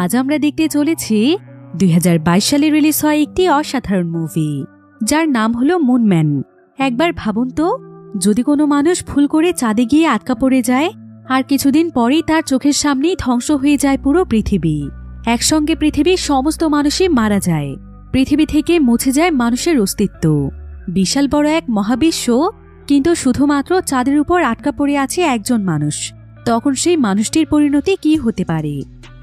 আজ আমরা দেখতে চলেছি 2022 সালে রিলিজ হওয়া একটি অসাধারণ মুভি, যার নাম হলো মুনম্যান। একবার ভাবুন তো, যদি কোনো মানুষ ভুল করে চাঁদে গিয়ে আটকা পড়ে যায় আর কিছুদিন পরেই তার চোখের সামনেই ধ্বংস হয়ে যায় পুরো পৃথিবী। একসঙ্গে পৃথিবীর সমস্ত মানুষই মারা যায়, পৃথিবী থেকে মুছে যায় মানুষের অস্তিত্ব। বিশাল বড় এক মহাবিশ্ব, কিন্তু শুধুমাত্র চাঁদের উপর আটকা পড়ে আছে একজন মানুষ। তখন সেই মানুষটির পরিণতি কি হতে পারে?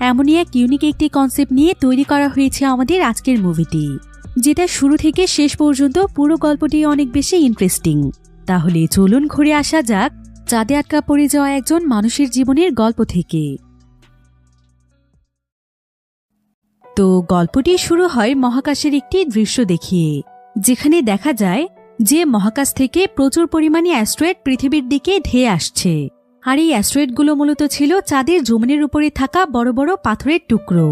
এমনই এক ইউনিক একটি কনসেপ্ট নিয়ে তৈরি করা হয়েছে আমাদের আজকের মুভিটি, যেটা শুরু থেকে শেষ পর্যন্ত পুরো গল্পটি অনেক বেশি ইন্টারেস্টিং। তাহলে চলুন ঘুরে আসা যাক চাঁদে আটকা পড়ে যাওয়া একজন মানুষের জীবনের গল্প থেকে। তো গল্পটি শুরু হয় মহাকাশের একটি দৃশ্য দেখিয়ে, যেখানে দেখা যায় যে মহাকাশ থেকে প্রচুর পরিমাণে অ্যাস্ট্রয়েড পৃথিবীর দিকে ধেয়ে আসছে। আর এই অ্যাস্ট্রয়েডগুলো মূলত ছিল চাঁদের জমিনের উপরে থাকা বড় বড় পাথরের টুকরো।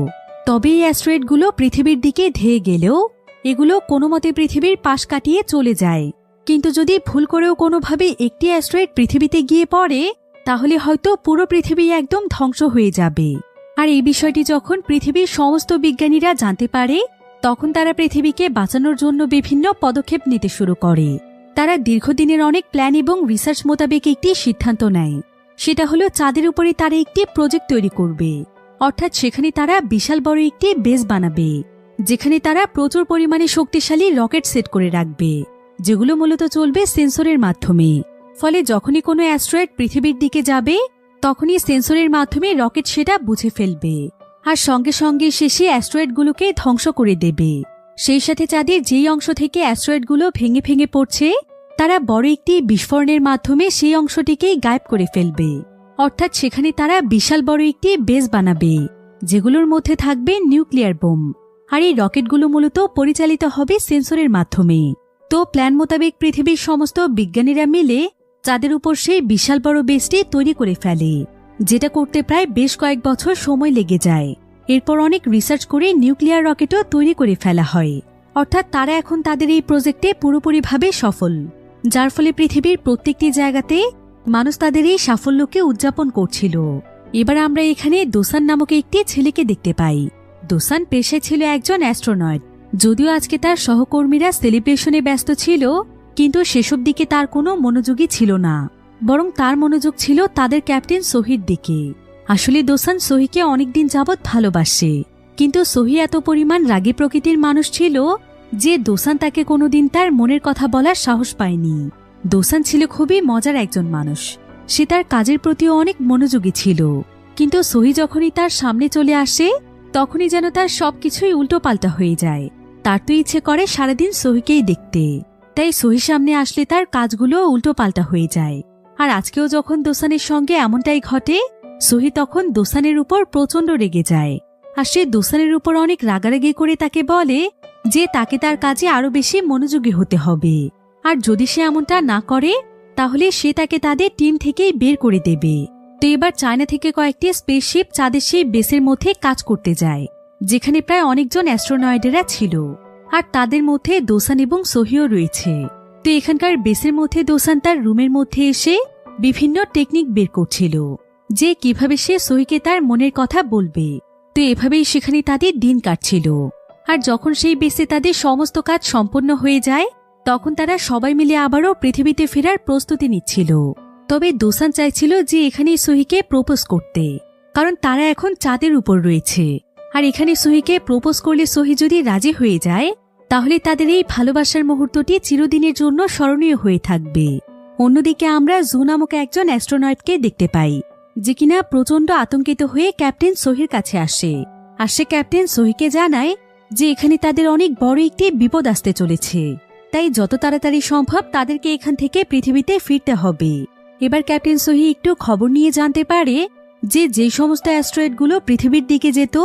তবে এই অ্যাস্ট্রয়েডগুলো পৃথিবীর দিকে ধেয়ে গেলেও এগুলো কোনো মতে পৃথিবীর পাশ কাটিয়ে চলে যায়। কিন্তু যদি ভুল করেও কোনোভাবে একটি অ্যাস্ট্রয়েড পৃথিবীতে গিয়ে পড়ে, তাহলে হয়তো পুরো পৃথিবী একদম ধ্বংস হয়ে যাবে। আর এই বিষয়টি যখন পৃথিবীর সমস্ত বিজ্ঞানীরা জানতে পারে, তখন তারা পৃথিবীকে বাঁচানোর জন্য বিভিন্ন পদক্ষেপ নিতে শুরু করে। তারা দীর্ঘদিনের অনেক প্ল্যান এবং রিসার্চ মোতাবেক একটি সিদ্ধান্ত নেয়। সেটা হলো চাঁদের উপরে তারা একটি প্রজেক্ট তৈরি করবে, অর্থাৎ সেখানে তারা বিশাল বড় একটি বেস বানাবে, যেখানে তারা প্রচুর পরিমাণে শক্তিশালী রকেট সেট করে রাখবে, যেগুলো মূলত চলবে সেন্সরের মাধ্যমে। ফলে যখনই কোনো অ্যাস্ট্রয়েড পৃথিবীর দিকে যাবে, তখনই সেন্সরের মাধ্যমে রকেট সেটা বুঝে ফেলবে আর সঙ্গে সঙ্গে শেষে অ্যাস্ট্রয়েডগুলোকে ধ্বংস করে দেবে। সেই সাথে চাঁদের যেই অংশ থেকে অ্যাস্ট্রয়েডগুলো ভেঙে ভেঙে পড়ছে, তারা বড় একটি বিস্ফোরণের মাধ্যমে সেই অংশটিকেই গায়েব করে ফেলবে। অর্থাৎ সেখানে তারা বিশাল বড় একটি বেস বানাবে, যেগুলোর মধ্যে থাকবে নিউক্লিয়ার বোম। আর এই রকেটগুলো মূলত পরিচালিত হবে সেন্সরের মাধ্যমে। তো প্ল্যান মোতাবেক পৃথিবীর সমস্ত বিজ্ঞানীরা মিলে চাঁদের উপর সেই বিশাল বড় বেসটি তৈরি করে ফেলে, যেটা করতে প্রায় বেশ কয়েক বছর সময় লেগে যায়। এরপর অনেক রিসার্চ করে নিউক্লিয়ার রকেটও তৈরি করে ফেলা হয়। অর্থাৎ তারা এখন তাদের এই প্রজেক্টে পুরোপুরিভাবে সফল, যার ফলে পৃথিবীর প্রত্যেকটি জায়গাতে মানুষ তাদের এই সাফল্যকে উদযাপন করছিল। এবার আমরা এখানে দোসান নামক একটি ছেলেকে দেখতে পাই। দোসান পেশায় ছিল একজন অ্যাস্ট্রোনট। যদিও আজকে তার সহকর্মীরা সেলিব্রেশনে ব্যস্ত ছিল, কিন্তু সেসব দিকে তার কোনো মনোযোগই ছিল না, বরং তার মনোযোগ ছিল তাদের ক্যাপ্টেন সোহির দিকে। আসলে দোসান সোহিকে অনেকদিন যাবৎ ভালোবাসে, কিন্তু সোহি এত পরিমাণ রাগী প্রকৃতির মানুষ ছিল যে দোসান তাকে কোনোদিন তার মনের কথা বলার সাহস পায়নি। দোসান ছিল খুবই মজার একজন মানুষ, সে তার কাজের প্রতিও অনেক মনোযোগী ছিল। কিন্তু সোহি যখনই তার সামনে চলে আসে, তখনই যেন তার সবকিছুই উল্টো পাল্টা হয়ে যায়। তার তো ইচ্ছে করে সারাদিন সোহিকেই দেখতে, তাই সোহির সামনে আসলে তার কাজগুলো উল্টো পাল্টা হয়ে যায়। আর আজকেও যখন দোসানের সঙ্গে এমনটাই ঘটে, সোহি তখন দোসানের উপর প্রচন্ড রেগে যায়। আর সে দোসানের উপর অনেক রাগারাগি করে তাকে বলে যে তাকে তার কাজে আরো বেশি মনোযোগী হতে হবে, আর যদি সে এমনটা না করে তাহলে সে তাকে তাদের টিম থেকেই বের করে দেবে। তো এবার চায়না থেকে কয়েকটি স্পেসশিপ চাঁদের সেই বেসের মধ্যে কাজ করতে যায়, যেখানে প্রায় অনেকজন অ্যাস্ট্রোনয়েডেরা ছিল, আর তাদের মধ্যে দোসান এবং সোহিও রয়েছে। তো এখানকার বেসের মধ্যে দোসান তার রুমের মধ্যে এসে বিভিন্ন টেকনিক বের করছিল, যে কিভাবে সে সোহিকে তার মনের কথা বলবে। তো এভাবেই সেখানে তাদের দিন কাটছিল। আর যখন সেই বেসে তাদের সমস্ত কাজ সম্পন্ন হয়ে যায়, তখন তারা সবাই মিলে আবারও পৃথিবীতে ফেরার প্রস্তুতি নিচ্ছিল। তবে দোসান চাইছিল যে এখানেই সোহিকে প্রপোজ করতে, কারণ তারা এখন চাঁদের উপর রয়েছে। আর এখানে সোহিকে প্রপোজ করলে সোহি যদি রাজি হয়ে যায়, তাহলে তাদের এই ভালোবাসার মুহূর্তটি চিরদিনের জন্য স্মরণীয় হয়ে থাকবে। অন্যদিকে আমরা জু নামক একজন অ্যাস্ট্রোনয়েটকে দেখতে পাই, যে কিনা প্রচন্ড আতঙ্কিত হয়ে ক্যাপ্টেন সোহির কাছে আসে। আর সে ক্যাপ্টেন সোহিকে জানায় যে এখানে তাদের অনেক বড় একটি বিপদ আসতে চলেছে, তাই যত তাড়াতাড়ি সম্ভব তাদেরকে এখান থেকে পৃথিবীতে ফিরতে হবে। এবার ক্যাপ্টেন সোহি একটু খবর নিয়ে জানতে পারে যে যেই সমস্ত অ্যাস্ট্রয়েডগুলো পৃথিবীর দিকে যেত,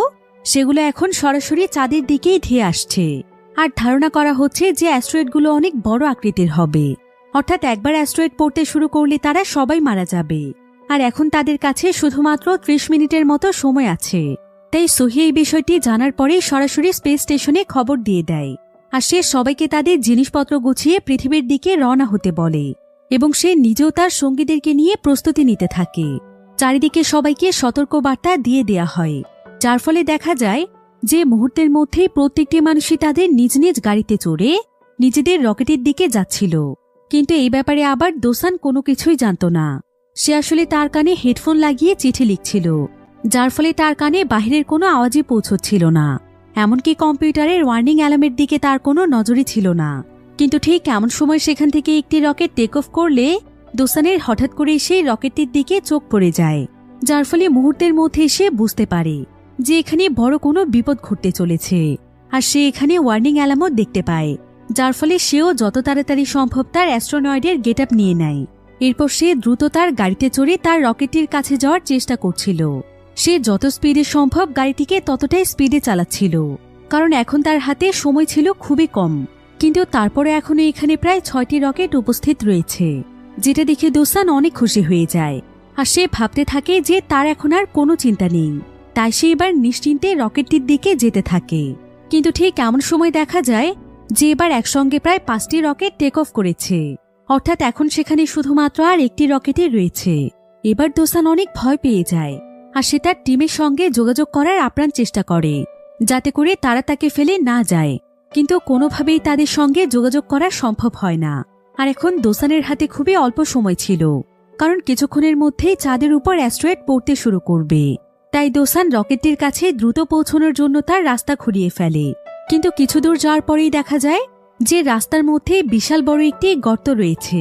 সেগুলো এখন সরাসরি চাঁদের দিকেই ধেয়ে আসছে। আর ধারণা করা হচ্ছে যে অ্যাস্ট্রয়েডগুলো অনেক বড় আকৃতির হবে, অর্থাৎ একবার অ্যাস্ট্রয়েড পড়তে শুরু করলে তারা সবাই মারা যাবে। আর এখন তাদের কাছে শুধুমাত্র 30 মিনিটের মতো সময় আছে। তাই সোহি এই বিষয়টি জানার পরেই সরাসরি স্পেস স্টেশনে খবর দিয়ে দেয়। আর সে সবাইকে তাদের জিনিসপত্র গুছিয়ে পৃথিবীর দিকে রওনা হতে বলে, এবং সে নিজেও তার সঙ্গীদেরকে নিয়ে প্রস্তুতি নিতে থাকে। চারিদিকে সবাইকে সতর্কবার্তা দিয়ে দেয়া হয় যার ফলে দেখা যায় যে মুহূর্তের মধ্যেই প্রত্যেকটি মানুষই তাদের নিজ নিজ গাড়িতে চড়ে নিজেদের রকেটের দিকে যাচ্ছিল। কিন্তু এই ব্যাপারে আবার দোসান কোনো কিছুই জানত না। সে আসলে তার কানে হেডফোন লাগিয়ে চিঠি লিখছিল, যার ফলে তার কানে বাহিরের কোনো আওয়াজই পৌঁছচ্ছিল না। এমনকি কম্পিউটারের ওয়ার্নিং অ্যালার্মের দিকে তার কোনো নজরই ছিল না। কিন্তু ঠিক এমন সময় সেখান থেকে একটি রকেট টেক অফ করলে দোসানের হঠাৎ করে সেই রকেটটির দিকে চোখ পড়ে যায়, যার ফলে মুহূর্তের মধ্যে সে বুঝতে পারে যে এখানে বড় কোনো বিপদ ঘটতে চলেছে। আর সে এখানে ওয়ার্নিং অ্যালার্মও দেখতে পায়, যার ফলে সেও যত তাড়াতাড়ি সম্ভব তার অ্যাস্ট্রোনয়েডের গেট আপ নিয়ে নেয়। এরপর সে দ্রুত তার গাড়িতে চড়ে তার রকেটটির কাছে যাওয়ার চেষ্টা করছিল। সে যত স্পিডে সম্ভব গাড়িটিকে ততটাই স্পিডে চালাচ্ছিল, কারণ এখন তার হাতে সময় ছিল খুবই কম। কিন্তু তারপরে এখনো এখানে প্রায় 6টি রকেট উপস্থিত রয়েছে, যেটা দেখে দোসান অনেক খুশি হয়ে যায়। আর সে ভাবতে থাকে যে তার এখন আর কোনো চিন্তা নেই, তাই সে এবার নিশ্চিন্তে রকেটটির দিকে যেতে থাকে। কিন্তু ঠিক এমন সময় দেখা যায় যে এবার একসঙ্গে প্রায় 5টি রকেট টেক অফ করেছে, অর্থাৎ এখন সেখানে শুধুমাত্র আর একটি রকেটই রয়েছে। এবার দোসান অনেক ভয় পেয়ে যায়, আর সে তার টিমের সঙ্গে যোগাযোগ করার আপ্রাণ চেষ্টা করে যাতে করে তারা তাকে ফেলে না যায়। কিন্তু কোনোভাবেই তাদের সঙ্গে যোগাযোগ করা সম্ভব হয় না। আর এখন দোসানের হাতে খুবই অল্প সময় ছিল, কারণ কিছুক্ষণের মধ্যেই চাঁদের উপর অ্যাস্ট্রয়েড পড়তে শুরু করবে। তাই দোসান রকেটটির কাছে দ্রুত পৌঁছানোর জন্য তার রাস্তা খুঁড়িয়ে ফেলে। কিন্তু কিছু দূর যাওয়ার পরেই দেখা যায় যে রাস্তার মধ্যে বিশাল বড় একটি গর্ত রয়েছে।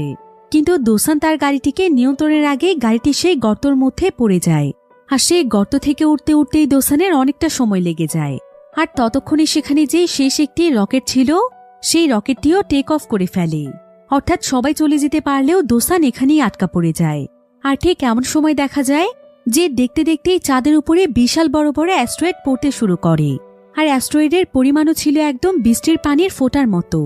কিন্তু দোসান তার গাড়িটিকে নিয়ন্ত্রণের আগে গাড়িটি সেই গর্তর মধ্যে পড়ে যায়। আর সেই গর্ত থেকে উঠতে উঠতেই দোসানের অনেকটা সময় লেগে যায়। আর ততক্ষণে সেখানে যে শেষ একটি রকেট ছিল সেই রকেটটিও টেক অফ করে ফেলে। অর্থাৎ সবাই চলে যেতে পারলেও দোসান এখানেই আটকা পড়ে যায়। আর ঠিক এমন সময় দেখা যায় যে দেখতে দেখতেই চাঁদের উপরে বিশাল বড় বড় অ্যাস্ট্রয়েড পড়তে শুরু করে। আর অ্যাস্ট্রয়েডের পরিমাণও ছিল একদম বৃষ্টির পানির ফোঁটার মতো।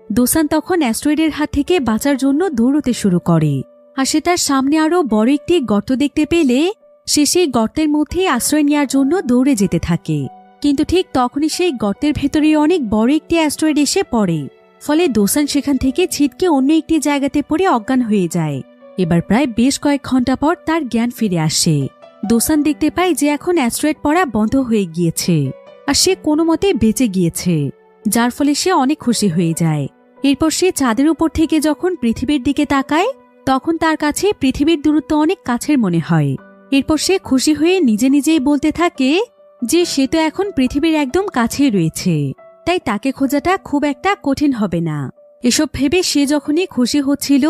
দোসান তখন অ্যাস্ট্রয়েডের হাত থেকে বাঁচার জন্য দৌড়তে শুরু করে। আর সে তার সামনে আরো বড় একটি গর্ত দেখতে পেলে সে সেই গর্তের মধ্যেই আশ্রয় নেওয়ার জন্য দৌড়ে যেতে থাকে। কিন্তু ঠিক তখনই সেই গর্তের ভেতরে অনেক বড় একটি অ্যাস্ট্রয়েড এসে পড়ে। ফলে দোসান সেখান থেকে ছিটকে অন্য একটি জায়গাতে পড়ে অজ্ঞান হয়ে যায়। এবার প্রায় বেশ কয়েক ঘন্টা পর তার জ্ঞান ফিরে আসে। দোসান দেখতে পায় যে এখন অ্যাস্ট্রয়েড পড়া বন্ধ হয়ে গিয়েছে, আর সে কোনো মতে বেঁচে গিয়েছে, যার ফলে সে অনেক খুশি হয়ে যায়। এরপর সে চাঁদের উপর থেকে যখন পৃথিবীর দিকে তাকায় তখন তার কাছে পৃথিবীর দূরত্ব অনেক কাছের মনে হয়। এরপর সে খুশি হয়ে নিজে নিজেই বলতে থাকে যে সে তো এখন পৃথিবীর একদম কাছেই রয়েছে, তাই তাকে খোঁজাটা খুব একটা কঠিন হবে না। এসব ভেবে সে যখনই খুশি হচ্ছিল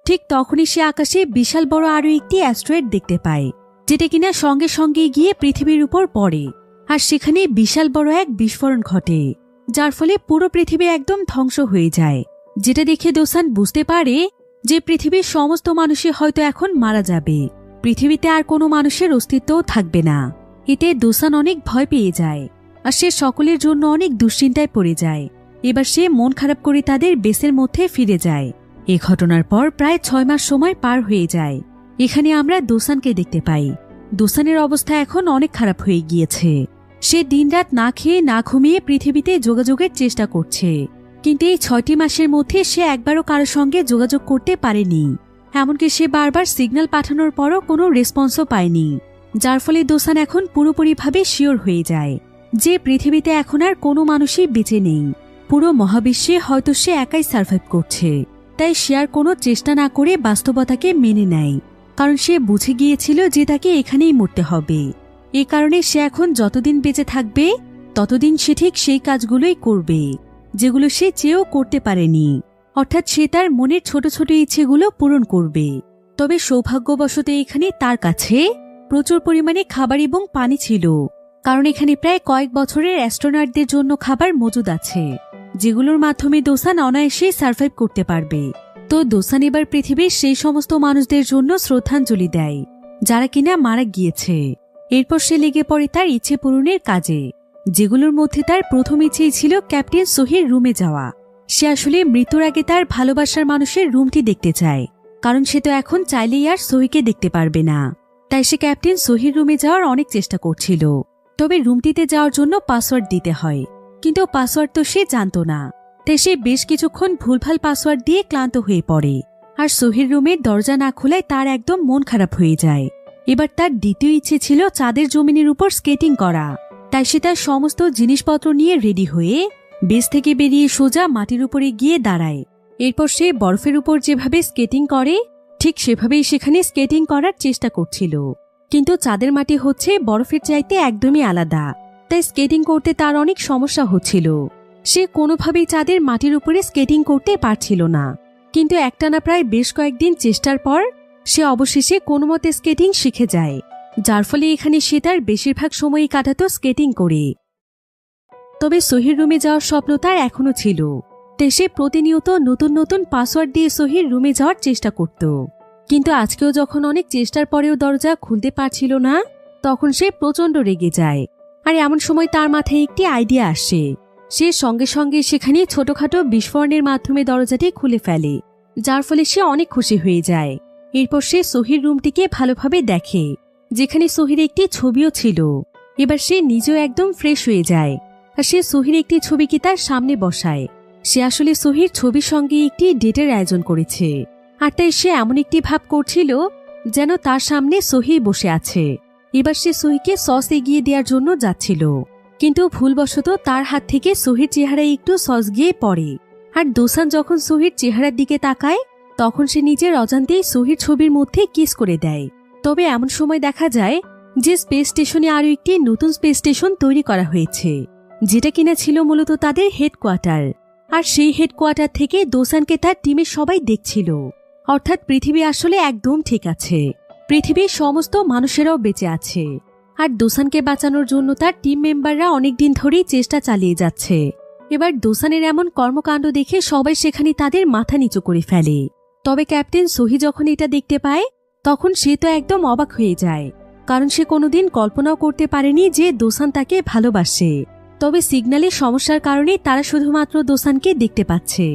ঠিক তখনই সে আকাশে বিশাল বড় আরো একটি অ্যাস্ট্রয়েড দেখতে পায়, যেটা কিনা সঙ্গে সঙ্গে গিয়ে পৃথিবীর উপর পড়ে। আর সেখানে বিশাল বড় এক বিস্ফোরণ ঘটে, যার ফলে পুরো পৃথিবী একদম ধ্বংস হয়ে যায়। যেটা দেখে দোসান বুঝতে পারে যে পৃথিবীর সমস্ত মানুষই হয়তো এখন মারা যাবে, পৃথিবীতে আর কোনো মানুষের অস্তিত্বও থাকবে না। এতে দোসান অনেক ভয় পেয়ে যায়, আর সে সকলের জন্য অনেক দুশ্চিন্তায় পড়ে যায়। এবার সে মন খারাপ করে তাদের বেসের মধ্যে ফিরে যায়। এ ঘটনার পর প্রায় 6 মাস সময় পার হয়ে যায়। এখানে আমরা দোসানকে দেখতে পাই। দোসানের অবস্থা এখন অনেক খারাপ হয়ে গিয়েছে। সে দিনরাত না খেয়ে না ঘুমিয়ে পৃথিবীতে যোগাযোগের চেষ্টা করছে, কিন্তু এই 6টি মাসের মধ্যে সে একবারও কারোর সঙ্গে যোগাযোগ করতে পারেনি। এমনকি সে বারবার সিগন্যাল পাঠানোর পরও কোনো রেসপন্সও পায়নি, যার ফলে দোসান এখন পুরোপুরিভাবে শিওর হয়ে যায় যে পৃথিবীতে এখন আর কোনো মানুষই বেঁচে নেই। পুরো মহাবিশ্বে হয়তো সে একাই সার্ভাইভ করছে। তাই সে আর কোনো চেষ্টা না করে বাস্তবতাকে মেনে নেয়, কারণ সে বুঝে গিয়েছিল যে তাকে এখানেই মরতে হবে। এ কারণে সে এখন যতদিন বেঁচে থাকবে ততদিন সে ঠিক সেই কাজগুলোই করবে যেগুলো সে চেয়েও করতে পারেনি। অর্থাৎ সে তার মনের ছোট ছোট ইচ্ছেগুলো পূরণ করবে। তবে সৌভাগ্যবশত এখানে তার কাছে প্রচুর পরিমাণে খাবার এবং পানি ছিল, কারণ এখানে প্রায় কয়েক বছরের অ্যাস্ট্রোনটদের জন্য খাবার মজুদ আছে, যেগুলোর মাধ্যমে দোসান অনায়াসে সার্ভাইভ করতে পারবে। তো দোসান এবার পৃথিবীর সেই সমস্ত মানুষদের জন্য শ্রদ্ধাঞ্জলি দেয় যারা কিনা মারা গিয়েছে। এরপর সে লেগে পড়ে তার ইচ্ছে পূরণের কাজে, যেগুলোর মধ্যে তার প্রথম ইচ্ছেই ছিল ক্যাপ্টেন সোহির রুমে যাওয়া। সে আসলে মৃত্যুর আগে তার ভালোবাসার মানুষের রুমটি দেখতে চায়, কারণ সে তো এখন চাইলেই আর সোহিকে দেখতে পারবে না। তাই সে ক্যাপ্টেন সোহির রুমে যাওয়ার অনেক চেষ্টা করছিল। তবে রুমটিতে যাওয়ার জন্য পাসওয়ার্ড দিতে হয়, কিন্তু পাসওয়ার্ড তো সে জানত না। তাই সে বেশ কিছুক্ষণ ভুলভাল পাসওয়ার্ড দিয়ে ক্লান্ত হয়ে পড়ে। আর সোহির রুমের দরজা না খোলায় তার একদম মন খারাপ হয়ে যায়। এবার তার দ্বিতীয় ইচ্ছে ছিল চাঁদের জমিনের উপর স্কেটিং করা, তাই সে তার সমস্ত জিনিসপত্র নিয়ে রেডি হয়ে বেস থেকে বেরিয়ে সোজা মাটির উপরে গিয়ে দাঁড়ায়। এরপর সে বরফের উপর যেভাবে স্কেটিং করে ঠিক সেভাবেই সেখানে স্কেটিং করার চেষ্টা করছিল। কিন্তু চাঁদের মাটি হচ্ছে বরফের চাইতে একদমই আলাদা, তাই স্কেটিং করতে তার অনেক সমস্যা হচ্ছিল। সে কোনোভাবেই চাঁদের মাটির উপরে স্কেটিং করতে পারছিল না। কিন্তু একটানা প্রায় বেশ কয়েকদিন চেষ্টার পর সে অবশেষে কোনোমতে স্কেটিং শিখে যায়, যার ফলে এখানে সে তার বেশিরভাগ সময়ই কাটাতো স্কেটিং করে। তবে সোহির রুমে যাওয়ার স্বপ্ন তার এখনো ছিল, তাই সে প্রতিনিয়ত নতুন নতুন পাসওয়ার্ড দিয়ে সোহির রুমে যাওয়ার চেষ্টা করত। কিন্তু আজকেও যখন অনেক চেষ্টার পরেও দরজা খুলতে পারছিল না, তখন সে প্রচণ্ড রেগে যায়। আর এমন সময় তার মাথায় একটি আইডিয়া আসে। সে সঙ্গে সঙ্গে সেখানে ছোটখাটো বিস্ফোরণের মাধ্যমে দরজাটি খুলে ফেলে, যার ফলে সে অনেক খুশি হয়ে যায়। এরপর সে সোহির রুমটিকে ভালোভাবে দেখে, যেখানে সোহির একটি ছবিও ছিল। এবার সে নিজেও একদম ফ্রেশ হয়ে যায়, আর সে সোহির একটি ছবিকে তার সামনে বসায়। সে আসলে সোহির ছবির সঙ্গে একটি ডেটের আয়োজন করেছে, আর তাই সে এমন একটি ভাব করছিল যেন তার সামনে সোহি বসে আছে। এবার সে সোহিকে সস এগিয়ে দেওয়ার জন্য যাচ্ছিল, কিন্তু ভুলবশত তার হাত থেকে সোহির চেহারায় একটু সস গিয়ে পড়ে। আর দোসান যখন সোহির চেহারার দিকে তাকায়, তখন সে নিজের অজান্তেই সোহির ছবির মধ্যে কিস করে দেয়। তবে এমন সময় দেখা যায় যে স্পেস স্টেশনে আরও একটি নতুন স্পেস স্টেশন তৈরি করা হয়েছে, যেটা কিনা ছিল মূলত তাদের হেডকোয়ার্টার। আর সেই হেডকোয়ার্টার থেকে দোসানকে তার টিমের সবাই দেখছিল। অর্থাৎ পৃথিবী আসলে একদম ঠিক আছে, পৃথিবীর সমস্ত মানুষেরাও বেঁচে আছে। আর দোসানকে বাঁচানোর জন্য তার টিম মেম্বাররা অনেকদিন ধরেই চেষ্টা চালিয়ে যাচ্ছে। এবার দোসানের এমন কর্মকাণ্ড দেখে সবাই সেখানে তাদের মাথা নিচু করে ফেলে। তবে ক্যাপ্টেন সোহি যখন এটা দেখতে পায়, তখন সে তো একদম অবাক হয়ে যায়, কারণ সে কোনোদিন কল্পনাও করতে পারেনি যে দোসান তাকে ভালোবাসে। তবে সিগন্যালের সমস্যার কারণে তারা শুধুমাত্র দোসানকে দেখতে পাচ্ছে,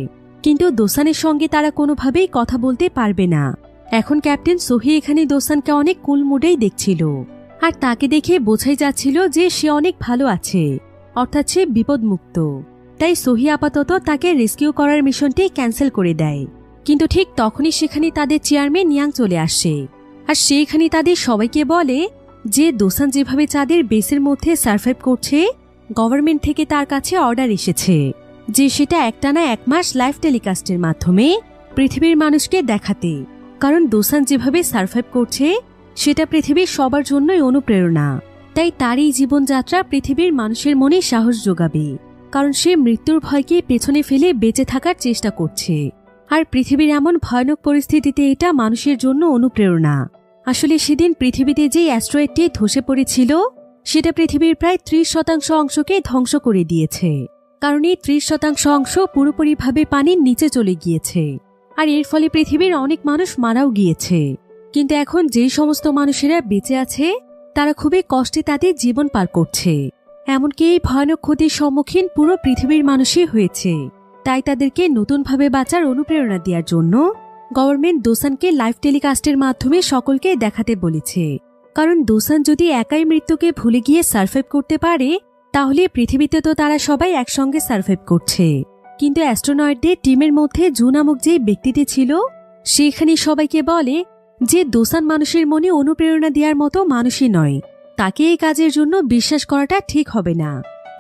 কিন্তু দোসানের সঙ্গে তারা কোনোভাবেই কথা বলতে পারবে না। এখন ক্যাপ্টেন সোহি এখানে দোসানকে অনেক কুল মুডেই দেখছিল, আর তাকে দেখে বোঝাই যাচ্ছিল যে সে অনেক ভালো আছে, অর্থাৎ সে বিপদমুক্ত। তাই সোহি আপাতত তাকে রেস্কিউ করার মিশনটি ক্যান্সেল করে দেয়। কিন্তু ঠিক তখনই সেখানে তাদের চেয়ারম্যান ইয়াং চলে আসে, আর সেখানে তাদের সবাইকে বলে যে দোসান যেভাবে চাঁদের বেসের মধ্যে সার্ভাইভ করছে, গভর্নমেন্ট থেকে তার কাছে অর্ডার এসেছে যে সেটা একটানা 1 মাস লাইভ টেলিকাস্টের মাধ্যমে পৃথিবীর মানুষকে দেখাতে। কারণ দোসান যেভাবে সার্ভাইভ করছে সেটা পৃথিবীর সবার জন্যই অনুপ্রেরণা। তাই তার এই জীবনযাত্রা পৃথিবীর মানুষের মনে সাহস যোগাবে, কারণ সে মৃত্যুর ভয়কে পেছনে ফেলে বেঁচে থাকার চেষ্টা করছে। আর পৃথিবীর এমন ভয়ানক পরিস্থিতিতে এটা মানুষের জন্য অনুপ্রেরণা। আসলে সেদিন পৃথিবীতে যে অ্যাস্ট্রয়েডটি ধসে পড়েছিল, সেটা পৃথিবীর প্রায় 30% অংশকে ধ্বংস করে দিয়েছে, কারণ এই 30% অংশ পুরোপুরিভাবে পানির নিচে চলে গিয়েছে। আর এর ফলে পৃথিবীর অনেক মানুষ মারাও গিয়েছে। কিন্তু এখন যেই সমস্ত মানুষেরা বেঁচে আছে, তারা খুবই কষ্টে তাদের জীবন পার করছে। এমনকি এই ভয়ানক ক্ষতির সম্মুখীন পুরো পৃথিবীর মানুষই হয়েছে। তাই তাদেরকে নতুনভাবে বাঁচার অনুপ্রেরণা দেওয়ার জন্য গভর্নমেন্ট দোসানকে লাইভ টেলিকাস্টের মাধ্যমে সকলকে দেখাতে বলেছে। কারণ দোসান যদি একাই মৃত্যুকে ভুলে গিয়ে সার্ভাইভ করতে পারে, তাহলে পৃথিবীতে তো তারা সবাই একসঙ্গে সার্ভাইভ করছে। কিন্তু অ্যাস্ট্রোনয়েডদের টিমের মধ্যে জু নামক যে ব্যক্তিটি ছিল, সেখানে সবাইকে বলে যে দোসান মানুষের মনে অনুপ্রেরণা দেওয়ার মতো মানুষই নয়, তাকে এই কাজের জন্য বিশ্বাস করাটা ঠিক হবে না,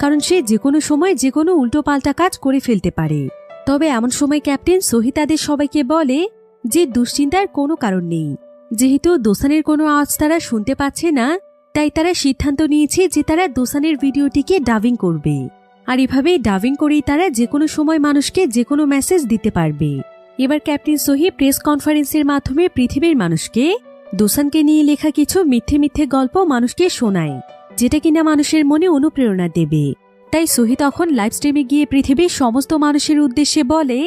কারণ সে যে কোনো সময় যে কোনো উল্টোপাল্টা কাজ করে ফেলতে পারে। তবে এমন সময় ক্যাপ্টেন সোহি তাদের সবাইকে বলে যে দুশ্চিন্তার কোনো কারণ নেই। যেহেতু দোসানের কোনো আওয়াজ তারা শুনতে পাচ্ছে না, তাই তারা সিদ্ধান্ত নিয়েছে যে তারা দোসানের ভিডিওটিকে ডাবিং করবে। আর এভাবে ডাবিং করেই তারা যে কোনো সময় মানুষকে যে কোনো মেসেজ দিতে পারবে। এবার ক্যাপ্টেন সোহি প্রেস কনফারেন্সের মাধ্যমে পৃথিবীর মানুষকে দোসানকে নিয়ে লেখা কিছু মিথ্যে মিথ্যে গল্প মানুষকে শোনায়, যেটা কিনা মানুষের মনে অনুপ্রেরণা দেবে। তাই সোহি তখন লাইভ স্ট্রিমে গিয়ে পৃথিবীর সমস্ত মানুষের উদ্দেশ্যে বলে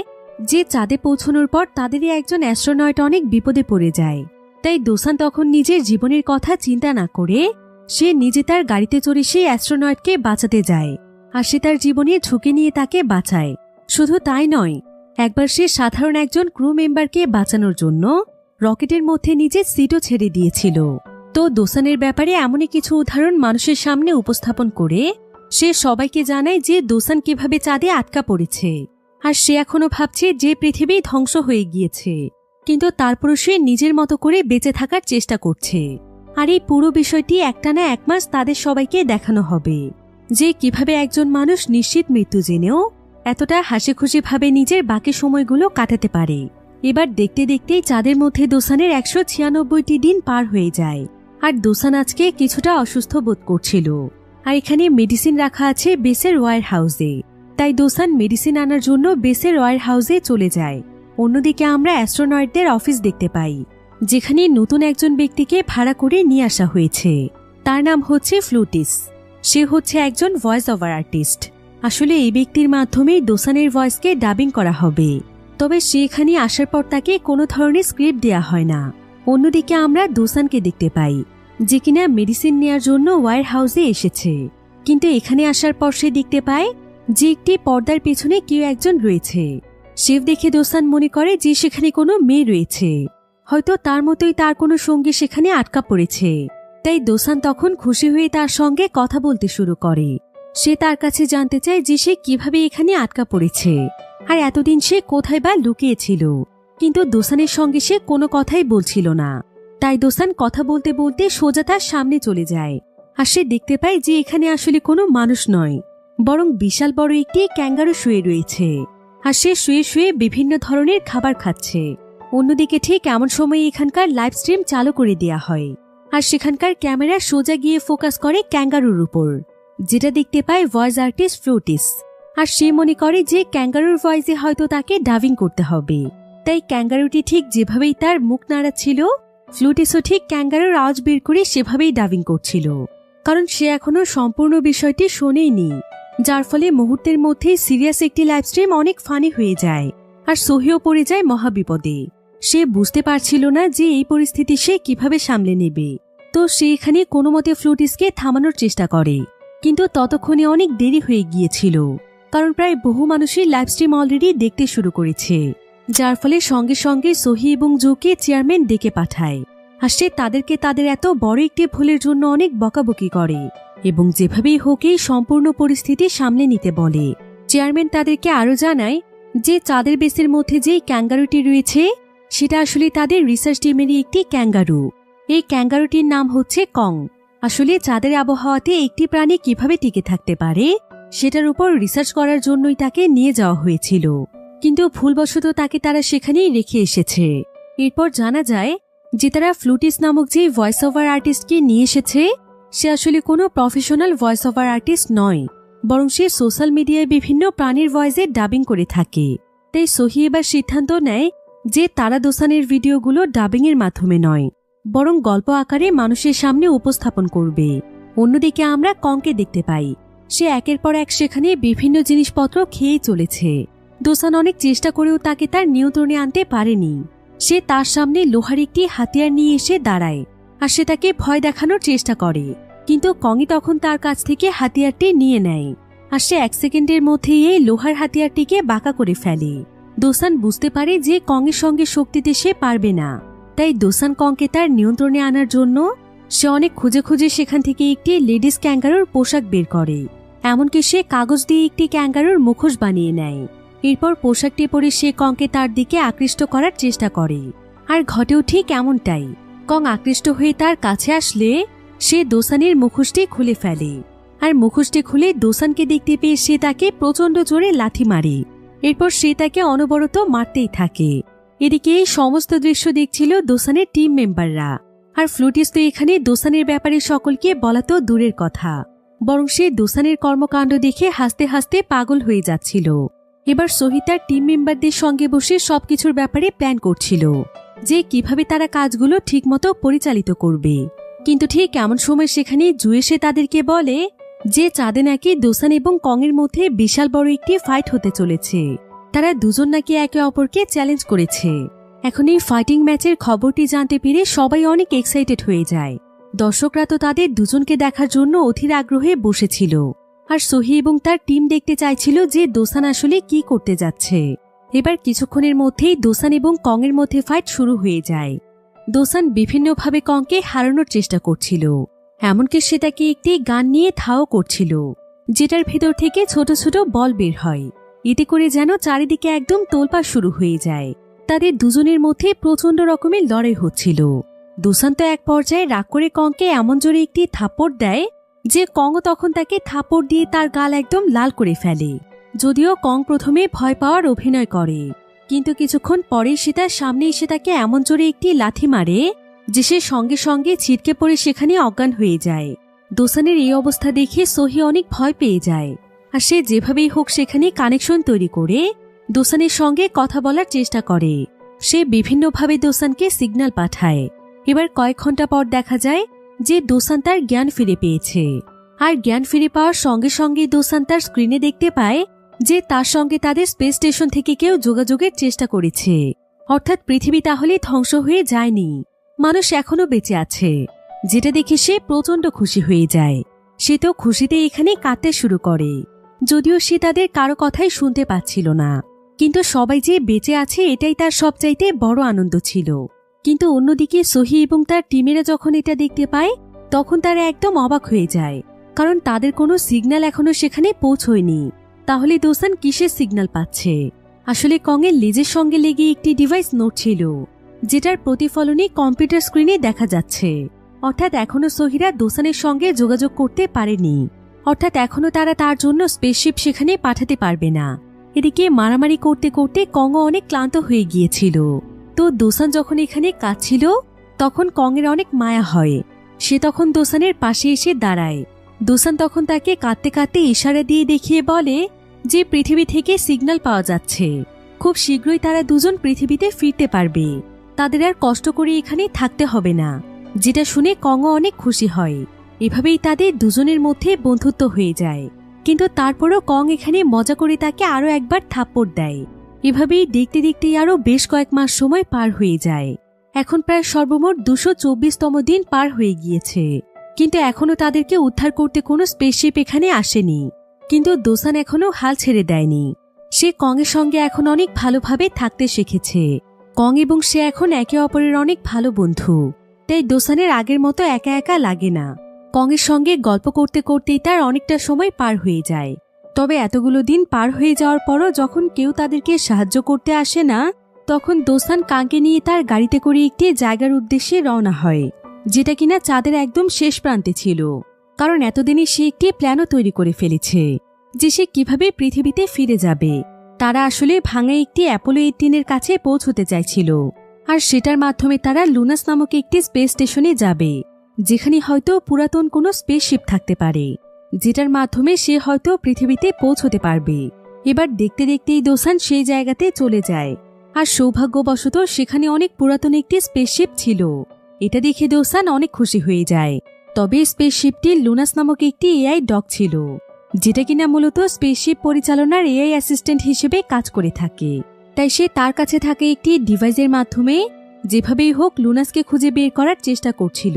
যে চাঁদে পৌঁছানোর পর তাদেরই একজন অ্যাস্ট্রোনয়েট অনেক বিপদে পড়ে যায়। তাই দোসান তখন নিজের জীবনের কথা চিন্তা না করে সে নিজে তার গাড়িতে চড়ে সেই অ্যাস্ট্রোনয়েটকে বাঁচাতে যায়, আর সে তার জীবনের ঝুঁকি নিয়ে তাকে বাঁচায়। শুধু তাই নয়, একবার সে সাধারণ একজন ক্রু মেম্বারকে বাঁচানোর জন্য রকেটের মধ্যে নিজের সিটও ছেড়ে দিয়েছিল। তো দোসানের ব্যাপারে এমনই কিছু উদাহরণ মানুষের সামনে উপস্থাপন করে সে সবাইকে জানায় যে দোসান কিভাবে চাঁদে আটকা পড়েছে, আর সে এখনো ভাবছে যে পৃথিবী ধ্বংস হয়ে গিয়েছে, কিন্তু তারপরও সে নিজের মতো করে বেঁচে থাকার চেষ্টা করছে। আর এই পুরো বিষয়টি একটানা 1 মাস তাদের সবাইকে দেখানো হবে। যে কিভাবে একজন মানুষ নিশ্চিত মৃত্যু জেনেও এতটা হাসি খুশি ভাবে নিজের বাকি সময়গুলো কাটাতে পারে। এবার দেখতে দেখতেই চাঁদের মধ্যে দোসানের 196টি দিন পার হয়ে যায়। আর দোসান আজকে কিছুটা অসুস্থ বোধ করছিল। আর এখানে মেডিসিন রাখা আছে বেসের ওয়্যার হাউসে। তাই দোসান মেডিসিন আনার জন্য বেসের ওয়্যার হাউসে চলে যায়। অন্যদিকে আমরা অ্যাস্ট্রোনয়েডদের অফিস দেখতে পাই, যেখানে নতুন একজন ব্যক্তিকে ভাড়া করে নিয়ে আসা হয়েছে। তার নাম হচ্ছে ফ্লুটিস। সে হচ্ছে একজন ভয়েস ওভার আর্টিস্ট। আসলে এই ব্যক্তির মাধ্যমেই দোসানের ভয়েসকে ডাবিং করা হবে। তবে সে এখানে আসার পর তাকে কোনো ধরনের স্ক্রিপ্ট দেয়া হয় না। অন্যদিকে আমরা দোসানকে দেখতে পাই, যে কিনা মেডিসিন নেয়ার জন্য ওয়্যার হাউসে এসেছে। কিন্তু এখানে আসার পর সে দেখতে পায় যে একটি পর্দার পেছনে কেউ একজন রয়েছে। শেফ দেখে দোসান মনে করে যে সেখানে কোনো মেয়ে রয়েছে, হয়তো তার মতোই তার কোনো সঙ্গী সেখানে আটকা পড়েছে। তাই দোসান তখন খুশি হয়ে তার সঙ্গে কথা বলতে শুরু করে। সে তার কাছে জানতে চায় যে সে কিভাবে এখানে আটকা পড়েছে আর এতদিন সে কোথায় বা লুকিয়েছিল। কিন্তু দোসানের সঙ্গে সে কোনো কথাই বলছিল না। তাই দোসান কথা বলতে বলতে সোজা তার সামনে চলে যায়। আর সে দেখতে পায় যে এখানে আসলে কোনো মানুষ নয়, বরং বিশাল বড় একটি ক্যাঙ্গারু শুয়ে রয়েছে। আর সে শুয়ে শুয়ে বিভিন্ন ধরনের খাবার খাচ্ছে। অন্যদিকে ঠিক এমন সময় এখানকার লাইভ স্ট্রিম চালু করে দেয়া হয়। আর সেখানকার ক্যামেরা সোজা গিয়ে ফোকাস করে ক্যাঙ্গারুর উপর, যেটা দেখতে পায় ভয়েস আর্টিস্ট ফ্লুটিস। আর সে মনে করে যে ক্যাঙ্গারুর ভয়েসে হয়তো তাকে ডাবিং করতে হবে। তাই ক্যাঙ্গারুটি ঠিক যেভাবেই তার মুখ নাড়াচ্ছিল, ফ্লুটিসও ঠিক ক্যাঙ্গারুর আওয়াজ বের করে সেভাবেই ডাবিং করছিল। কারণ সে এখনো সম্পূর্ণ বিষয়টি শোনেইনি, যার ফলে মুহূর্তের মধ্যেই সিরিয়াস একটি লাইভ স্ট্রিম অনেক ফানি হয়ে যায়। আর সহিও পড়ে যায় মহাবিপদে। সে বুঝতে পারছিল না যে এই পরিস্থিতি সে কিভাবে সামলে নেবে। তো সে এখানে কোনো মতে ফ্লুটিসকে থামানোর চেষ্টা করে, কিন্তু ততক্ষণে অনেক দেরি হয়ে গিয়েছিল। কারণ প্রায় বহু মানুষই লাইভ স্ট্রিম অলরেডি দেখতে শুরু করেছে, যার ফলে সঙ্গে সঙ্গে সহি এবং জোকে চেয়ারম্যান ডেকে পাঠায়। আর সে তাদেরকে তাদের এত বড় একটি ভুলের জন্য অনেক বকাবকি করে এবং যেভাবেই হোক এই সম্পূর্ণ পরিস্থিতি সামলে নিতে বলে। চেয়ারম্যান তাদেরকে আরও জানায় যে চাঁদের বেসের মধ্যে যে ক্যাঙ্গারুটি রয়েছে সেটা আসলে তাদের রিসার্চ টিমেরই একটি ক্যাঙ্গারু। এই ক্যাঙ্গারুটির নাম হচ্ছে কং। আসলে চাঁদের আবহাওয়াতে একটি প্রাণী কিভাবে টিকে থাকতে পারে সেটার উপর রিসার্চ করার জন্যই তাকে নিয়ে যাওয়া হয়েছিল, কিন্তু ভুলবশত তাকে তারা সেখানেই রেখে এসেছে। এরপর জানা যায় যে তারা ফ্লুটিস নামক যে ভয়েস ওভার আর্টিস্টকে নিয়ে এসেছে সে আসলে কোনো প্রফেশনাল ভয়েস ওভার আর্টিস্ট নয়, বরং সে সোশ্যাল মিডিয়ায় বিভিন্ন প্রাণীর ভয়েসে ডাবিং করে থাকে। তাই সহি এবার সিদ্ধান্ত নেয় যে তারা দোসানের ভিডিওগুলো ডাবিংয়ের মাধ্যমে নয়, বরং গল্প আকারে মানুষের সামনে উপস্থাপন করবে। অন্যদিকে আমরা কংকে দেখতে পাই, সে একের পর এক সেখানে বিভিন্ন জিনিসপত্র খেয়েই চলেছে। দোসান অনেক চেষ্টা করেও তাকে তার নিয়ন্ত্রণে আনতে পারেনি। সে তার সামনে লোহার একটি হাতিয়ার নিয়ে এসে দাঁড়ায় আর সে তাকে ভয় দেখানোর চেষ্টা করে, কিন্তু কংই তখন তার কাছ থেকে হাতিয়ারটি নিয়ে নেয়। আর সে 1 সেকেন্ডের মধ্যেই এই লোহার হাতিয়ারটিকে বাঁকা করে ফেলে। দোসান বুঝতে পারে যে কংয়ের সঙ্গে শক্তিতে সে পারবে না। তাই দোসান কংকে তার নিয়ন্ত্রণে আনার জন্য সে অনেক খুঁজে খুঁজে সেখান থেকে একটি লেডিস ক্যাঙ্গারুর পোশাক বের করে। এমনকি সে কাগজ দিয়ে একটি ক্যাঙ্গারুর মুখোশ বানিয়ে নেয়। এরপর পোশাকটি পরে সে কংকে তার দিকে আকৃষ্ট করার চেষ্টা করে। আর ঘটেও ঠিক এমনটাই। কং আকৃষ্ট হয়ে তার কাছে আসলে সে দোসানের মুখোশটি খুলে ফেলে। আর মুখোশটি খুলে দোসানকে দেখতে পেয়ে সে তাকে প্রচন্ড জোরে লাথি মারে। এরপর সে তাকে অনবরত মারতেই থাকে। এদিকে এই সমস্ত দৃশ্য দেখছিল দোসানের টিম মেম্বাররা। আর ফ্লুটিস তো এখানে দোসানের ব্যাপারে সকলকে বলা তো দূরের কথা, বরং সে দোসানের কর্মকাণ্ড দেখে হাসতে হাসতে পাগল হয়ে যাচ্ছিল। এবার সহি তার টিম মেম্বারদের সঙ্গে বসে সবকিছুর ব্যাপারে প্ল্যান করছিল যে কিভাবে তারা কাজগুলো ঠিকমতো পরিচালিত করবে। কিন্তু ঠিক এমন সময় সেখানে জু এসে তাদেরকে বলে যে চাঁদে নাকি দোসান এবং কংয়ের মধ্যে বিশাল বড় একটি ফাইট হতে চলেছে। তারা দুজন নাকি একে অপরকে চ্যালেঞ্জ করেছে। এখন এই ফাইটিং ম্যাচের খবরটি জানতে পেরে সবাই অনেক এক্সাইটেড হয়ে যায়। দর্শকরা তো তাদের দুজনকে দেখার জন্য অধীর আগ্রহে বসেছিল। আর সহি এবং তার টিম দেখতে চাইছিল যে দোসান আসলে কি করতে যাচ্ছে। এবার কিছুক্ষণের মধ্যেই দোসান এবং কংয়ের মধ্যে ফাইট শুরু হয়ে যায়। দোসান বিভিন্নভাবে কংকে হারানোর চেষ্টা করছিল। এমনকি সে তাকে একটি গান নিয়ে ধাও করছিল, যেটার ভেতর থেকে ছোট ছোট বল বের হয়। এতে করে যেন চারিদিকে একদম তোলপাড় শুরু হয়ে যায়। তাদের দুজনের মধ্যে প্রচন্ড রকমের লড়াই হচ্ছিল। দোসান তো এক পর্যায়ে রাগ করে কংকে এমন জোরে একটি থাপ্পড় দেয় যে কং তখন তাকে থাপড় দিয়ে তার গাল একদম লাল করে ফেলে। যদিও কং প্রথমে ভয় পাওয়ার অভিনয় করে, কিন্তু কিছুক্ষণ পরে সে তার সামনে এসে তাকে এমন জোরে একটি লাথি মারে যে সে সঙ্গে সঙ্গে ছিটকে পড়ে সেখানে অজ্ঞান হয়ে যায়। দোসানের এই অবস্থা দেখে সোহি অনেক ভয় পেয়ে যায়, আর সে যেভাবেই হোক সেখানে কানেকশন তৈরি করে দোসানের সঙ্গে কথা বলার চেষ্টা করে। সে বিভিন্নভাবে দোসানকে সিগন্যাল পাঠায়। এবার কয়েক ঘন্টা পর দেখা যায় যে দোসান তার জ্ঞান ফিরে পেয়েছে, আর জ্ঞান ফিরে পাওয়ার সঙ্গে সঙ্গে দোসান তার স্ক্রিনে দেখতে পায় যে তার সঙ্গে তাদের স্পেস স্টেশন থেকে কেউ যোগাযোগের চেষ্টা করেছে। অর্থাৎ পৃথিবী তাহলে ধ্বংস হয়ে যায়নি, মানুষ এখনো বেঁচে আছে, যেটা দেখে সে প্রচন্ড খুশি হয়ে যায়। সে তো খুশিতে এখানে কাঁদতে শুরু করে, যদিও সে তাদের কারো কথাই শুনতে পাচ্ছিল না। কিন্তু সবাই যে বেঁচে আছে এটাই তার সবচাইতে বড় আনন্দ ছিল। কিন্তু অন্যদিকে সোহি এবং তার টিমেরা যখন এটা দেখতে পায় তখন তারা একদম অবাক হয়ে যায়, কারণ তাদের কোনো সিগন্যাল এখনো সেখানে পৌঁছয়নি। তাহলে দোসান কিসের সিগন্যাল পাচ্ছে? আসলে কংয়ের লেজের সঙ্গে লেগে একটি ডিভাইস নড়ছিল, যেটার প্রতিফলনই কম্পিউটার স্ক্রিনে দেখা যাচ্ছে। অর্থাৎ এখনো সোহিরা দোসানের সঙ্গে যোগাযোগ করতে পারেনি, অর্থাৎ এখনো তারা তার জন্য স্পেসশিপ সেখানে পাঠাতে পারবে না। এদিকে মারামারি করতে করতে কংও অনেক ক্লান্ত হয়ে গিয়েছিল। তো দোসান যখন এখানে কাঁদছিল তখন কংয়ের অনেক মায়া হয়। সে তখন দোসানের পাশে এসে দাঁড়ায়। দোসান তখন তাকে কাঁদতে কাঁদতে ইশারা দিয়ে দেখিয়ে বলে যে পৃথিবী থেকে সিগন্যাল পাওয়া যাচ্ছে, খুব শীঘ্রই তারা দুজন পৃথিবীতে ফিরতে পারবে, তাদের আর কষ্ট করে এখানে থাকতে হবে না। যেটা শুনে কংও অনেক খুশি হয়। এভাবেই তাদের দুজনের মধ্যে বন্ধুত্ব হয়ে যায়। কিন্তু তারপরও কং এখানে মজা করে তাকে আরো একবার থাপ্পড় দেয়। এভাবেই দেখতে দেখতেই আরো বেশ কয়েক মাস সময় পার হয়ে যায়। এখন প্রায় সর্বমোট 224তম দিন পার হয়ে গিয়েছে, কিন্তু এখনো তাদেরকে উদ্ধার করতে কোনো স্পেসশিপ এখানে আসেনি। কিন্তু দোসান এখনো হাল ছেড়ে দেয়নি। সে কংয়ের সঙ্গে এখন অনেক ভালোভাবে থাকতে শিখেছে। কং এবং সে এখন একে অপরের অনেক ভালো বন্ধু, তাই দোসানের আগের মতো একা একা লাগে না। কংয়ের সঙ্গে গল্প করতে করতেই তার অনেকটা সময় পার হয়ে যায়। তবে এতগুলো দিন পার হয়ে যাওয়ার পরও যখন কেউ তাদেরকে সাহায্য করতে আসে না, তখন দোসান কাংকে নিয়ে তার গাড়িতে করে একটি জায়গার উদ্দেশ্যে রওনা হয়, যেটা কিনা চাঁদের একদম শেষ প্রান্তে ছিল। কারণ এতদিনে সে একটি প্ল্যানও তৈরি করে ফেলেছে যে সে কিভাবে পৃথিবীতে ফিরে যাবে। তারা আসলে ভাঙা একটি অ্যাপোলো 18-এর কাছে পৌঁছতে চাইছিল, আর সেটার মাধ্যমে তারা লুনাস নামক একটি স্পেস স্টেশনে যাবে, যেখানে হয়তো পুরাতন কোনো স্পেসশিপ থাকতে পারে, যেটার মাধ্যমে সে হয়তো পৃথিবীতে পৌঁছতে পারবে। এবার দেখতে দেখতেই দোসান সেই জায়গাতে চলে যায়, আর সৌভাগ্যবশত সেখানে অনেক পুরাতন একটি স্পেসশিপ ছিল। এটা দেখে দোসান অনেক খুশি হয়ে যায়। তবে স্পেসশিপটি লুনাস নামক একটি এআই ডগ ছিল, যেটা কিনা মূলত স্পেসশিপ পরিচালনার এআই অ্যাসিস্ট্যান্ট হিসেবে কাজ করে থাকে। তাই সে তার কাছে থাকে একটি ডিভাইসের মাধ্যমে যেভাবেই হোক লুনাসকে খুঁজে বের করার চেষ্টা করছিল।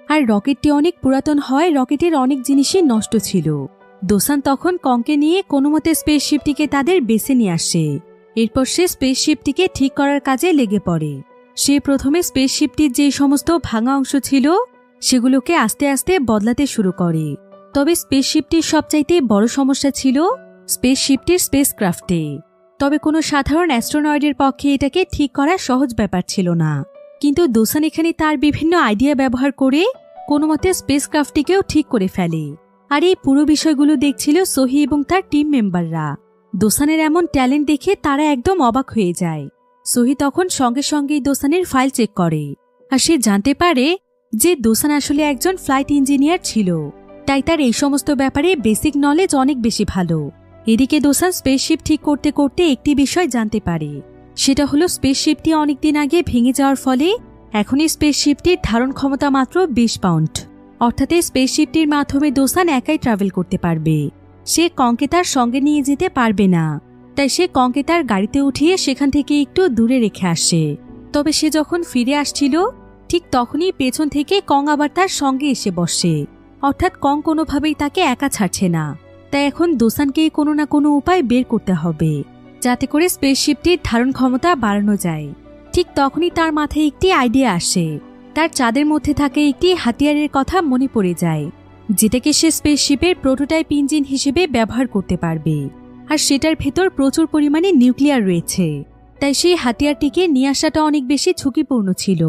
আর রকেটটি অনেক পুরাতন হয়, রকেটের অনেক জিনিসই নষ্ট ছিল। দোসান তখন কংকে নিয়ে কোনোমতে স্পেসশিপটিকে তাদের বেছে নিয়ে আসে। এরপর সে স্পেসশিপটিকে ঠিক করার কাজে লেগে পড়ে। সে প্রথমে স্পেসশিপটির যে সমস্ত ভাঙা অংশ ছিল সেগুলোকে আস্তে আস্তে বদলাতে শুরু করে। তবে স্পেসশিপটির সবচাইতে বড় সমস্যা ছিল স্পেসশিপটির স্পেসক্রাফটে। তবে কোনো সাধারণ অ্যাস্ট্রোনয়েডের পক্ষে এটাকে ঠিক করা সহজ ব্যাপার ছিল না। কিন্তু দোসান এখানে তার বিভিন্ন আইডিয়া ব্যবহার করে কোনোমতে স্পেসক্রাফটটিকেও ঠিক করে ফেলে। আর এই পুরো বিষয়গুলো দেখছিল সোহি এবং তার টিম মেম্বাররা। দোসানের এমন ট্যালেন্ট দেখে তারা একদম অবাক হয়ে যায়। সোহি তখন সঙ্গে সঙ্গেই দোসানের ফাইল চেক করে, আর সে জানতে পারে যে দোসান আসলে একজন ফ্লাইট ইঞ্জিনিয়ার ছিল, তাই তার এই সমস্ত ব্যাপারে বেসিক নলেজ অনেক বেশি ভালো। এদিকে দোসান স্পেসশিপ ঠিক করতে করতে একটি বিষয় জানতে পারে, সেটা হলো স্পেসশিপটি অনেকদিন আগে ভেঙে যাওয়ার ফলে এখন এই স্পেসশিপটির ধারণ ক্ষমতা মাত্র 20 পাউন্ড। অর্থাৎ এই স্পেসশিপটির মাধ্যমে দোসান একাই ট্রাভেল করতে পারবে। সে কংকে তার সঙ্গে নিয়ে যেতে পারবে না, তাই সে কংকে তার গাড়িতে উঠিয়ে সেখান থেকে একটু দূরে রেখে আসে। তবে সে যখন ফিরে আসছিল ঠিক তখনই পেছন থেকে কং আবার তার সঙ্গে এসে বসে। অর্থাৎ কং কোনোভাবেই তাকে একা ছাড়ছে না। তাই এখন দোসানকে কোনো না কোনো উপায় বের করতে হবে, যাতে করে স্পেসশিপটির ধারণ ক্ষমতা বাড়ানো যায়। ঠিক তখনই তার মাথায় একটি আইডিয়া আসে। তার চাঁদের মধ্যে থাকে একটি হাতিয়ারের কথা মনে পড়ে যায়, যেটাকে সে স্পেসশিপের প্রোটোটাইপ ইঞ্জিন হিসেবে ব্যবহার করতে পারবে। আর সেটার ভেতর প্রচুর পরিমাণে নিউক্লিয়ার রয়েছে। তাই সেই হাতিয়ারটিকে নিয়ে আসাটা অনেক বেশি ঝুঁকিপূর্ণ ছিল,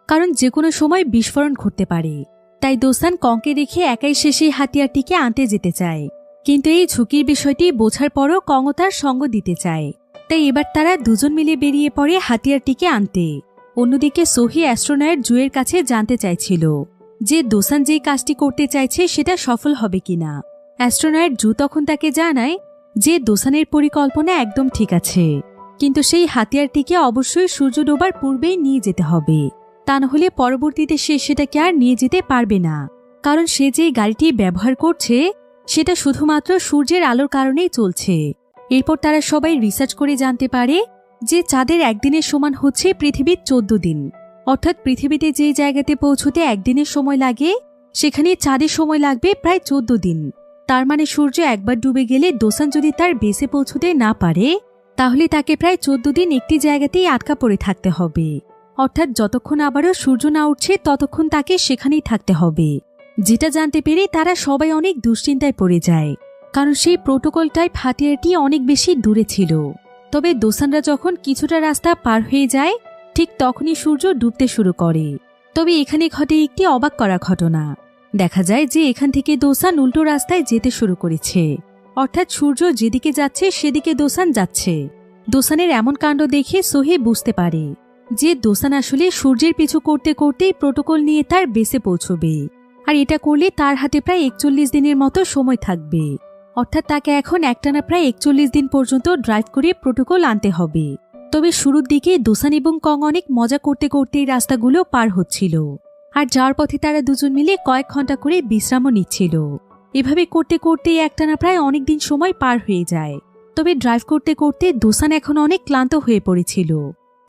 কারণ যে কোনো সময় বিস্ফোরণ ঘটতে পারে। তাই দোসান কংকে রেখে একাই শেষে হাতিয়ারটিকে আনতে যেতে চায়। কিন্তু এই ঝুঁকির বিষয়টি বোঝার পরও কংও তার সঙ্গ দিতে চায়। তাই এবার তারা দুজন মিলে বেরিয়ে পড়ে হাতিয়ারটিকে আনতে। অন্যদিকে সোহি অ্যাস্ট্রোনয়েট জুয়ের কাছে জানতে চাইছিল যে দোসান যেই কাজটি করতে চাইছে সেটা সফল হবে কিনা। অ্যাস্ট্রোনয়েট জু তখন তাকে জানায় যে দোসানের পরিকল্পনা একদম ঠিক আছে, কিন্তু সেই হাতিয়ারটিকে অবশ্যই সূর্য ডোবার পূর্বেই নিয়ে যেতে হবে, তা নাহলে পরবর্তীতে সে সেটাকে আর নিয়ে যেতে পারবে না। কারণ সে যে গাড়িটি ব্যবহার করছে সেটা শুধুমাত্র সূর্যের আলোর কারণেই চলছে। এরপর তারা সবাই রিসার্চ করে জানতে পারে যে চাঁদের একদিনের সমান হচ্ছে পৃথিবীর 14 দিন। অর্থাৎ পৃথিবীতে যে জায়গাতে পৌঁছতে একদিনের সময় লাগে সেখানে চাঁদের সময় লাগবে প্রায় 14 দিন। তার মানে সূর্য একবার ডুবে গেলে দোসান যদি তার বেসে পৌঁছতে না পারে তাহলে তাকে প্রায় 14 দিন একটি জায়গাতেই আটকা পড়ে থাকতে হবে। অর্থাৎ যতক্ষণ আবারও সূর্য না উঠছে ততক্ষণ তাকে সেখানেই থাকতে হবে। যেটা জানতে পেরে তারা সবাই অনেক দুশ্চিন্তায় পড়ে যায়, কারণ সেই প্রোটোকল টাইপ হাতিয়ারটি অনেক বেশি দূরে ছিল। তবে দোসানরা যখন কিছুটা রাস্তা পার হয়ে যায় ঠিক তখনই সূর্য ডুবতে শুরু করে। তবে এখানে ঘটে একটি অবাক করা ঘটনা। দেখা যায় যে এখান থেকে দোসান উল্টো রাস্তায় যেতে শুরু করেছে। অর্থাৎ সূর্য যেদিকে যাচ্ছে সেদিকে দোসান যাচ্ছে। দোসানের এমন কাণ্ড দেখে সোহি বুঝতে পারে যে দোসান আসলে সূর্যের পিছু করতে করতেই প্রোটোকল নিয়ে তার বেসে পৌঁছবে। আর এটা করলে তার হাতে প্রায় 41 দিনের মতো সময় থাকবে। অর্থাৎ তাকে এখন একটানা প্রায় 41 দিন পর্যন্ত ড্রাইভ করে প্রোটোকল আনতে হবে। তবে শুরুর দিকে দোসান এবং কং অনেক মজা করতে করতে এই রাস্তাগুলো পার হচ্ছিল, আর যাওয়ার পথে তারা দুজন মিলে কয়েক ঘন্টা করে বিশ্রামও নিচ্ছিল। এভাবে করতে করতে একটানা প্রায় অনেক দিন সময় পার হয়ে যায়। তবে ড্রাইভ করতে করতে দোসান এখন অনেক ক্লান্ত হয়ে পড়েছিল।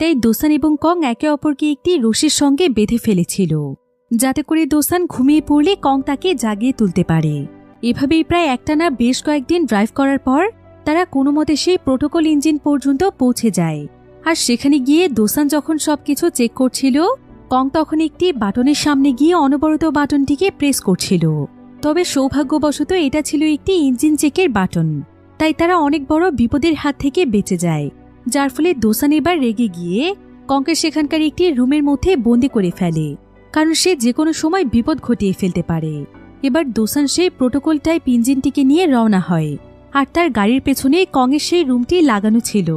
তাই দোসান এবং কং একে অপরকে একটি রশির সঙ্গে বেঁধে ফেলেছিল, যাতে করে দোসান ঘুমিয়ে পড়লে কং তাকে জাগিয়ে তুলতে পারে। এভাবেই প্রায় একটানা বেশ কয়েকদিন ড্রাইভ করার পর তারা কোনো মতে সেই প্রোটোকল ইঞ্জিন পর্যন্ত পৌঁছে যায়। আর সেখানে গিয়ে দোসান যখন সবকিছু চেক করছিল, কং তখন একটি বাটনের সামনে গিয়ে অনবরত বাটনটিকে প্রেস করছিল। তবে সৌভাগ্যবশত এটা ছিল একটি ইঞ্জিন চেকের বাটন, তাই তারা অনেক বড় বিপদের হাত থেকে বেঁচে যায়। যার ফলে দোসান এবার রেগে গিয়ে কংকে সেখানকার একটি রুমের মধ্যে বন্দি করে ফেলে, কারণ সে যে কোনো সময় বিপদ ঘটিয়ে ফেলতে পারে। এবার দোসান সেই প্রোটোকল টাইপ ইঞ্জিনটিকে নিয়ে রওনা হয়, আর তার গাড়ির পেছনে কংয়ের সেই রুমটি লাগানো ছিল।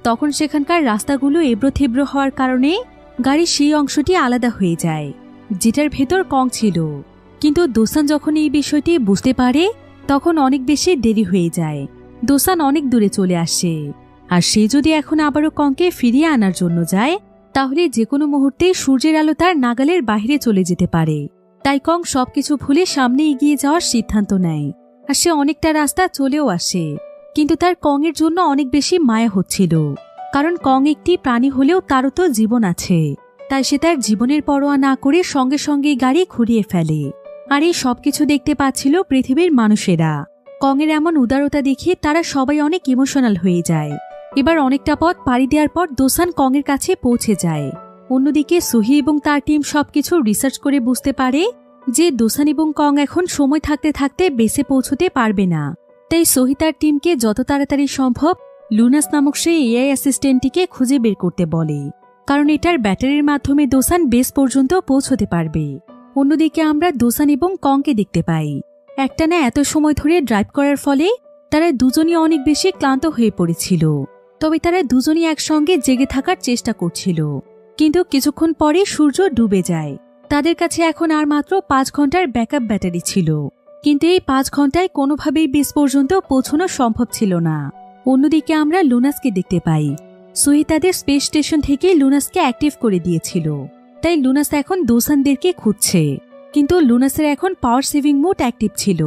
তখন সেখানকার রাস্তাগুলো এবড়ো থেবড়ো হওয়ার কারণে গাড়ির সেই অংশটি আলাদা হয়ে যায়, যেটার ভেতর কং ছিল। কিন্তু দোসান যখন এই বিষয়টি বুঝতে পারে তখন অনেক বেশি দেরি হয়ে যায়। দোসান অনেক দূরে চলে আসে, আর সে যদি এখন আবারও কংকে ফিরিয়ে আনার জন্য যায় তাহলে যে কোনো মুহূর্তে সূর্যের আলো তার নাগালের বাইরে চলে যেতে পারে। তাই কং সবকিছু ভুলে সামনে এগিয়ে যাওয়ার সিদ্ধান্ত নেয়, আর সে অনেকটা রাস্তা চলেও আসে। কিন্তু তার কংয়ের জন্য অনেক বেশি মায়া হচ্ছিল, কারণ কং একটি প্রাণী হলেও তারও তো জীবন আছে। তাই সে তার জীবনের পরোয়া না করে সঙ্গে সঙ্গে গাড়ি ঘুরিয়ে ফেলে। আর এই সবকিছু দেখতে পাচ্ছিল পৃথিবীর মানুষেরা। কংয়ের এমন উদারতা দেখে তারা সবাই অনেক ইমোশনাল হয়ে যায়। এবার অনেকটা পথ পাড়ি দেওয়ার পর দোসান কংয়ের কাছে পৌঁছে যায়। অন্যদিকে সোহি এবং তার টিম সবকিছু রিসার্চ করে বুঝতে পারে যে দোসান এবং কং এখন সময় থাকতে থাকতে বেসে পৌঁছতে পারবে না। তাই সোহি তার টিমকে যত তাড়াতাড়ি সম্ভব লুনাস নামক সেই এআই অ্যাসিস্ট্যান্টটিকে খুঁজে বের করতে বলে, কারণ এটার ব্যাটারির মাধ্যমে দোসান বেস পর্যন্ত পৌঁছতে পারবে। অন্যদিকে আমরা দোসান এবং কংকে দেখতে পাই একটানা এত সময় ধরে ড্রাইভ করার ফলে তারা দুজনই অনেক বেশি ক্লান্ত হয়ে পড়েছিল। তবে তারা দুজনই একসঙ্গে জেগে থাকার চেষ্টা করছিল। কিন্তু কিছুক্ষণ পরে সূর্য ডুবে যায়। তাদের কাছে এখন আর মাত্র 5 ঘন্টার ব্যাকআপ ব্যাটারি ছিল, কিন্তু এই 5 ঘন্টায় কোনোভাবেই বেস পর্যন্ত পৌঁছানো সম্ভব ছিল না। অন্যদিকে আমরা লুনাসকে দেখতে পাই। সোহি তাদের স্পেস স্টেশন থেকে লুনাসকে অ্যাক্টিভ করে দিয়েছিল, তাই লুনাস এখন দোসানদেরকে খুঁজছে। কিন্তু লুনাসের এখন পাওয়ার সেভিং মোড অ্যাক্টিভ ছিল,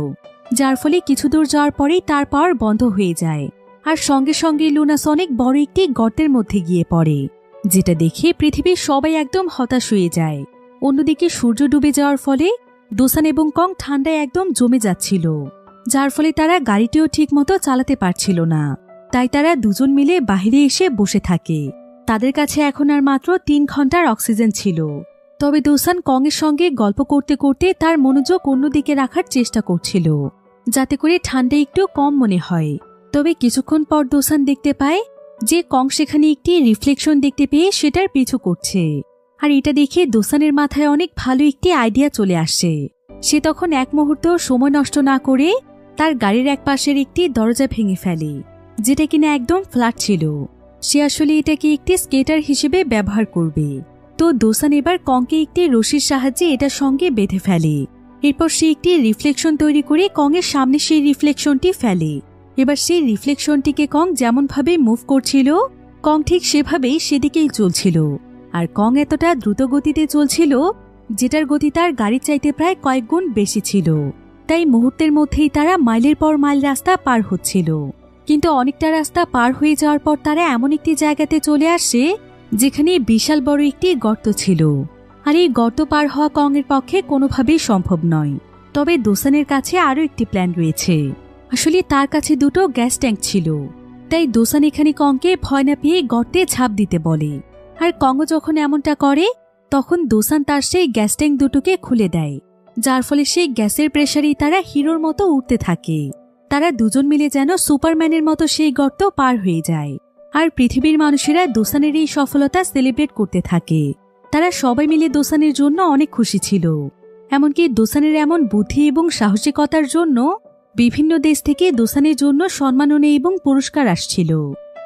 যার ফলে কিছু দূর যাওয়ার পরেই তার পাওয়ার বন্ধ হয়ে যায়। আর সঙ্গে সঙ্গে লুনাস অনেক বড় একটি গর্তের মধ্যে গিয়ে পড়ে, যেটা দেখে পৃথিবীর সবাই একদম হতাশ হয়ে যায়। অন্যদিকে সূর্য ডুবে যাওয়ার ফলে দোসান এবং কং ঠান্ডায় একদম জমে যাচ্ছিল, যার ফলে তারা গাড়িটিও ঠিকমতো চালাতে পারছিল না। তাই তারা দুজন মিলে বাইরে এসে বসে থাকে। তাদের কাছে এখন আর মাত্র 3 ঘন্টার অক্সিজেন ছিল। তবে দোসান কংয়ের সঙ্গে গল্প করতে করতে তার মনোযোগ অন্যদিকে রাখার চেষ্টা করছিল, যাতে করে ঠান্ডা একটু কম মনে হয়। তবে কিছুক্ষণ পর দোসান দেখতে পায় যে কং সেখানে একটি রিফ্লেকশন দেখতে পেয়ে সেটার পিছু করছে। আর এটা দেখে দোসানের মাথায় অনেক ভালো একটি আইডিয়া চলে আসে। সে তখন এক মুহূর্ত সময় নষ্ট না করে তার গাড়ির এক পাশের একটি দরজা ভেঙে ফেলে, যেটা কিনা একদম ফ্ল্যাট ছিল। সে আসলে এটাকে একটি স্কেটার হিসেবে ব্যবহার করবে। তো দোসান এবার কংকে একটি রশির সাহায্যে এটার সঙ্গে বেঁধে ফেলে। এরপর সে একটি রিফ্লেকশন তৈরি করে কংয়ের সামনে সেই রিফ্লেকশনটি ফেলে। এবার সেই রিফ্লেকশনটিকে কং যেমনভাবে মুভ করছিল, কং ঠিক সেভাবেই সেদিকেই চলছিল। আর কং এতটা দ্রুত গতিতে চলছিল যেটার গতি তার গাড়ির চাইতে প্রায় কয়েক গুণ বেশি ছিল। তাই মুহূর্তের মধ্যেই তারা মাইলের পর মাইল রাস্তা পার হচ্ছিল। কিন্তু অনেকটা রাস্তা পার হয়ে যাওয়ার পর তারা এমন একটি জায়গাতে চলে আসে যেখানে বিশাল বড় একটি গর্ত ছিল। আর এই গর্ত পার হওয়া কং এর পক্ষে কোনোভাবেই সম্ভব নয়। তবে দোসানের কাছে আরও একটি প্ল্যান রয়েছে। আসলে তার কাছে দুটো গ্যাস ট্যাঙ্ক ছিল। তাই দোসান এখানে কংকে ভয় না পেয়ে গর্তে ঝাঁপ দিতে বলে। আর কংও যখন এমনটা করে তখন দোসান তার সেই গ্যাস ট্যাঙ্ক দুটোকে খুলে দেয়, যার ফলে সেই গ্যাসের প্রেসারেই তারা হিরোর মতো উঠতে থাকে। তারা দুজন মিলে যেন সুপারম্যানের মতো সেই গর্ত পার হয়ে যায়। আর পৃথিবীর মানুষেরা দোসানের এই সফলতা সেলিব্রেট করতে থাকে। তারা সবাই মিলে দোসানের জন্য অনেক খুশি ছিল। এমনকি দোসানের এমন বুদ্ধি এবং সাহসিকতার জন্য বিভিন্ন দেশ থেকে দোসানের জন্য সম্মাননা এবং পুরস্কার আসছিল।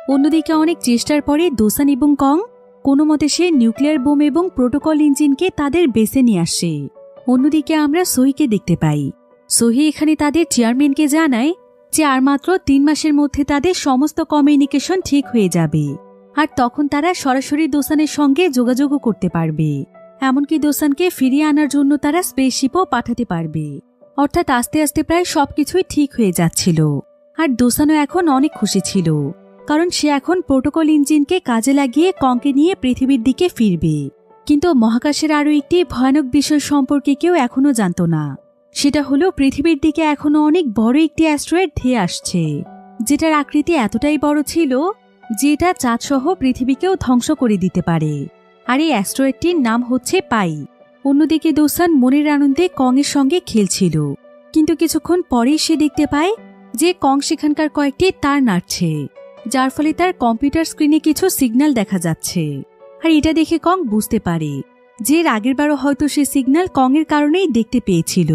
অন্যদিকে অনেক চেষ্টার পরে দোসান এবং কং কোনো মতে সে নিউক্লিয়ার বোম এবং প্রোটোকল ইঞ্জিনকে তাদের বেসে নিয়ে আসে। অন্যদিকে আমরা সহিকে দেখতে পাই। সহি এখানে তাদের চেয়ারম্যানকে জানায় যে আর মাত্র 3 মাসের মধ্যে তাদের সমস্ত কমিউনিকেশন ঠিক হয়ে যাবে। আর তখন তারা সরাসরি দোসানের সঙ্গে যোগাযোগও করতে পারবে। এমনকি দোসানকে ফিরিয়ে আনার জন্য তারা স্পেসশিপও পাঠাতে পারবে। অর্থাৎ আস্তে আস্তে প্রায় সবকিছুই ঠিক হয়ে যাচ্ছিল। আর দোসানও এখন অনেক খুশি ছিল, কারণ সে এখন প্রোটোকল ইঞ্জিনকে কাজে লাগিয়ে কংকে নিয়ে পৃথিবীর দিকে ফিরবে। কিন্তু মহাকাশের আরও একটি ভয়ানক বিষয় সম্পর্কে কেউ এখনো জানত না। সেটা হলো পৃথিবীর দিকে এখনো অনেক বড় একটি অ্যাস্ট্রয়েড ধেয়ে আসছে, যেটার আকৃতি এতটাই বড় ছিল যে এটা চাঁদসহ পৃথিবীকেও ধ্বংস করে দিতে পারে। আর এই অ্যাস্ট্রয়েডটির নাম হচ্ছে পাই। অন্যদিকে দোসান মনের আনন্দে কংয়ের সঙ্গে খেলছিল, কিন্তু কিছুক্ষণ পরেই সে দেখতে পায় যে কং সেখানকার কয়েকটি তার নাড়ছে, যার ফলে তার কম্পিউটার স্ক্রিনে কিছু সিগন্যাল দেখা যাচ্ছে। আর এটা দেখে কং বুঝতে পারে যে আগেরবারও হয়তো সে সিগন্যাল কংয়ের কারণেই দেখতে পেয়েছিল,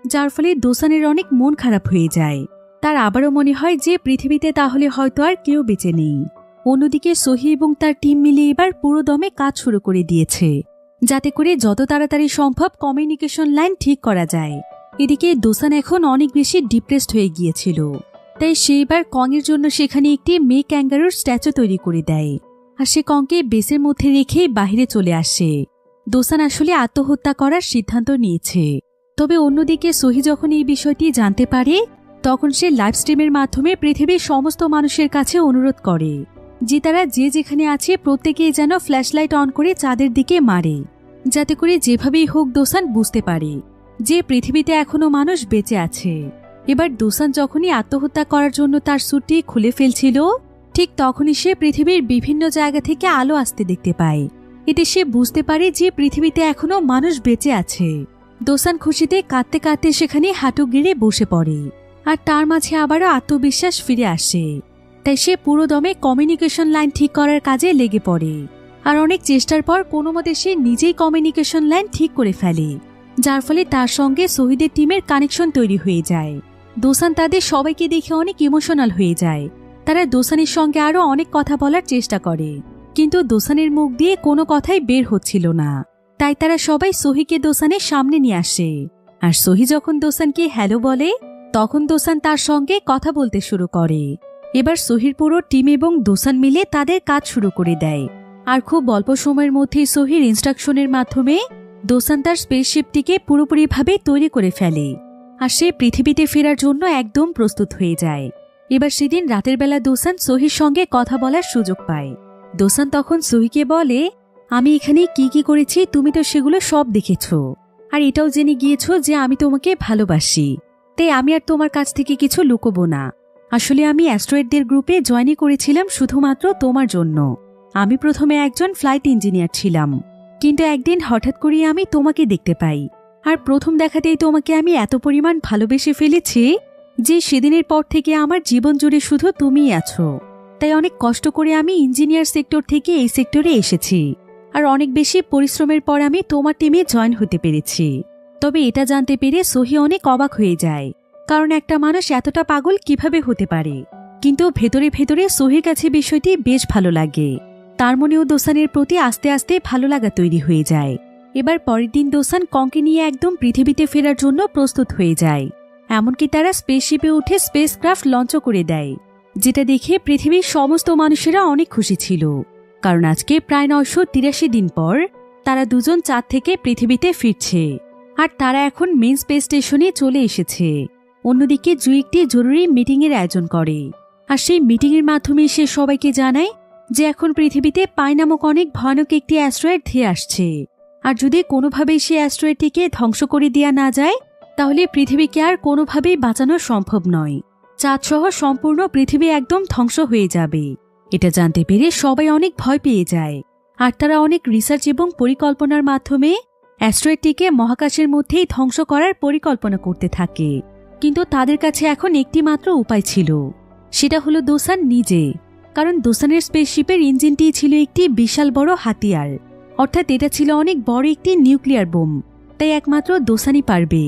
যার ফলে দোসানের অনেক মন খারাপ হয়ে যায়। তার আবারও মনে হয় যে পৃথিবীতে তাহলে হয়তো আর কেউ বেঁচে নেই। অন্যদিকে সহি এবং তার টিম মিলে এবার পুরো দমে কাজ শুরু করে দিয়েছে, যাতে করে যত তাড়াতাড়ি সম্ভব কমিউনিকেশন লাইন ঠিক করা যায়। এদিকে দোসান এখন অনেক বেশি ডিপ্রেসড হয়ে গিয়েছিল। তাই সে এবার কংয়ের জন্য সেখানে একটি মেয়ে ক্যাঙ্গারুর স্ট্যাচু তৈরি করে দেয়। আর সে কংকে বেসের মধ্যে রেখে বাহিরে চলে আসে। দোসান আসলে আত্মহত্যা করার সিদ্ধান্ত নিয়েছে। তবে অন্যদিকে সহি যখন এই বিষয়টি জানতে পারে তখন সে লাইভ স্ট্রিমের মাধ্যমে পৃথিবীর সমস্ত মানুষের কাছে অনুরোধ করে যে তারা যে যেখানে আছে প্রত্যেকেই যেন ফ্ল্যাশলাইট অন করে চাঁদের দিকে মারে, যাতে করে যেভাবেই হোক দোসান বুঝতে পারে যে পৃথিবীতে এখনো মানুষ বেঁচে আছে। এবার দোসান যখনই আত্মহত্যা করার জন্য তার স্যুটটি খুলে ফেলছিল, ঠিক তখনই সে পৃথিবীর বিভিন্ন জায়গা থেকে আলো আসতে দেখতে পায়। এতে সে বুঝতে পারে যে পৃথিবীতে এখনো মানুষ বেঁচে আছে। দোসান খুশিতে কাঁদতে কাঁদতে সেখানে হাঁটু গেড়ে বসে পড়ে। আর তার মাঝে আবারও আত্মবিশ্বাস ফিরে আসে। তাই সে পুরো দমে কমিউনিকেশন লাইন ঠিক করার কাজে লেগে পড়ে। আর অনেক চেষ্টার পর কোনো মতে সে নিজেই কমিউনিকেশন লাইন ঠিক করে ফেলে, যার ফলে তার সঙ্গে শহীদের টিমের কানেকশন তৈরি হয়ে যায়। দোসান তাদের সবাইকে দেখে অনেক ইমোশনাল হয়ে যায়। তারা দোসানের সঙ্গে আরো অনেক কথা বলার চেষ্টা করে, কিন্তু দোসানের মুখ দিয়ে কোনো কথাই বের হচ্ছিল না। তাই তারা সবাই সহিকে দোসানের সামনে নিয়ে আসে। আর সহি যখন দোসানকে হ্যালো বলে তখন দোসান তার সঙ্গে কথা বলতে শুরু করে। এবার সহির পুরো টিম এবং দোসান মিলে তাদের কাজ শুরু করে দেয়। আর খুব অল্প সময়ের মধ্যেই সহির ইনস্ট্রাকশনের মাধ্যমে দোসান তার স্পেসশিপটিকে পুরোপুরিভাবে তৈরি করে ফেলে। আর সে পৃথিবীতে ফেরার জন্য একদম প্রস্তুত হয়ে যায়। এবার সেদিন রাতের বেলা দোসান সহির সঙ্গে কথা বলার সুযোগ পায়। দোসান তখন সহিকে বলে, আমি এখানে কি কি করেছি তুমি তো সেগুলো সব দেখেছ, আর এটাও জেনে গিয়েছ যে আমি তোমাকে ভালোবাসি। তাই আমি আর তোমার কাছ থেকে কিছু লুকোবো না। আসলে আমি অ্যাস্ট্রয়েডদের গ্রুপে জয়েন করেছিলাম শুধুমাত্র তোমার জন্য। আমি প্রথমে একজন ফ্লাইট ইঞ্জিনিয়ার ছিলাম, কিন্তু একদিন হঠাৎ করে আমি তোমাকে দেখতে পাই। আর প্রথম দেখাতেই তোমাকে আমি এত পরিমাণ ভালোবেসে ফেলেছি যে সেদিনের পর থেকে আমার জীবন জুড়ে শুধু তুমিই আছো। তাই অনেক কষ্ট করে আমি ইঞ্জিনিয়ার সেক্টর থেকে এই সেক্টরে এসেছি। আর অনেক বেশি পরিশ্রমের পর আমি তোমার টিমে জয়েন হতে পেরেছি। তবে এটা জানতে পেরে সোহি অনেক অবাক হয়ে যায়, কারণ একটা মানুষ এতটা পাগল কিভাবে হতে পারে। কিন্তু ভেতরে ভেতরে সোহির কাছে বিষয়টি বেশ ভালো লাগে। তার মনেও দোসানের প্রতি আস্তে আস্তে ভালো লাগা তৈরি হয়ে যায়। এবার পরের দিন দোসান কংকে নিয়ে একদম পৃথিবীতে ফেরার জন্য প্রস্তুত হয়ে যায়। এমনকি তারা স্পেসশিপে উঠে স্পেসক্রাফট লঞ্চও করে দেয়, যেটা দেখে পৃথিবীর সমস্ত মানুষেরা অনেক খুশি ছিল। কারণ আজকে প্রায় 983 দিন পর তারা দুজন চাঁদ থেকে পৃথিবীতে ফিরছে, আর তারা এখন মেইন স্পেস স্টেশনে চলে এসেছে। অন্যদিকে জু একটি জরুরি মিটিংয়ের আয়োজন করে, আর সেই মিটিংয়ের মাধ্যমে সে সবাইকে জানায় যে এখন পৃথিবীতে পাই নামক অনেক ভয়ানক একটি অ্যাস্ট্রয়েড ধেয়ে আসছে, আর যদি কোনোভাবেই সেই অ্যাস্ট্রয়েডটিকে ধ্বংস করে দেওয়া না যায় তাহলে পৃথিবীকে আর কোনোভাবেই বাঁচানো সম্ভব নয়। চাঁদসহ সম্পূর্ণ পৃথিবী একদম ধ্বংস হয়ে যাবে। এটা জানতে পেরে সবাই অনেক ভয় পেয়ে যায়, আর তারা অনেক রিসার্চ এবং পরিকল্পনার মাধ্যমে অ্যাস্ট্রয়েডটিকে মহাকাশের মধ্যেই ধ্বংস করার পরিকল্পনা করতে থাকে। কিন্তু তাদের কাছে এখন একটি মাত্র উপায় ছিল, সেটা হলো দোসান নিজে। কারণ দোসানের স্পেসশিপের ইঞ্জিনটি ছিল একটি বিশাল বড় হাতিয়ার, অর্থাৎ এটা ছিল অনেক বড় একটি নিউক্লিয়ার বোম। তাই একমাত্র দোসানই পারবে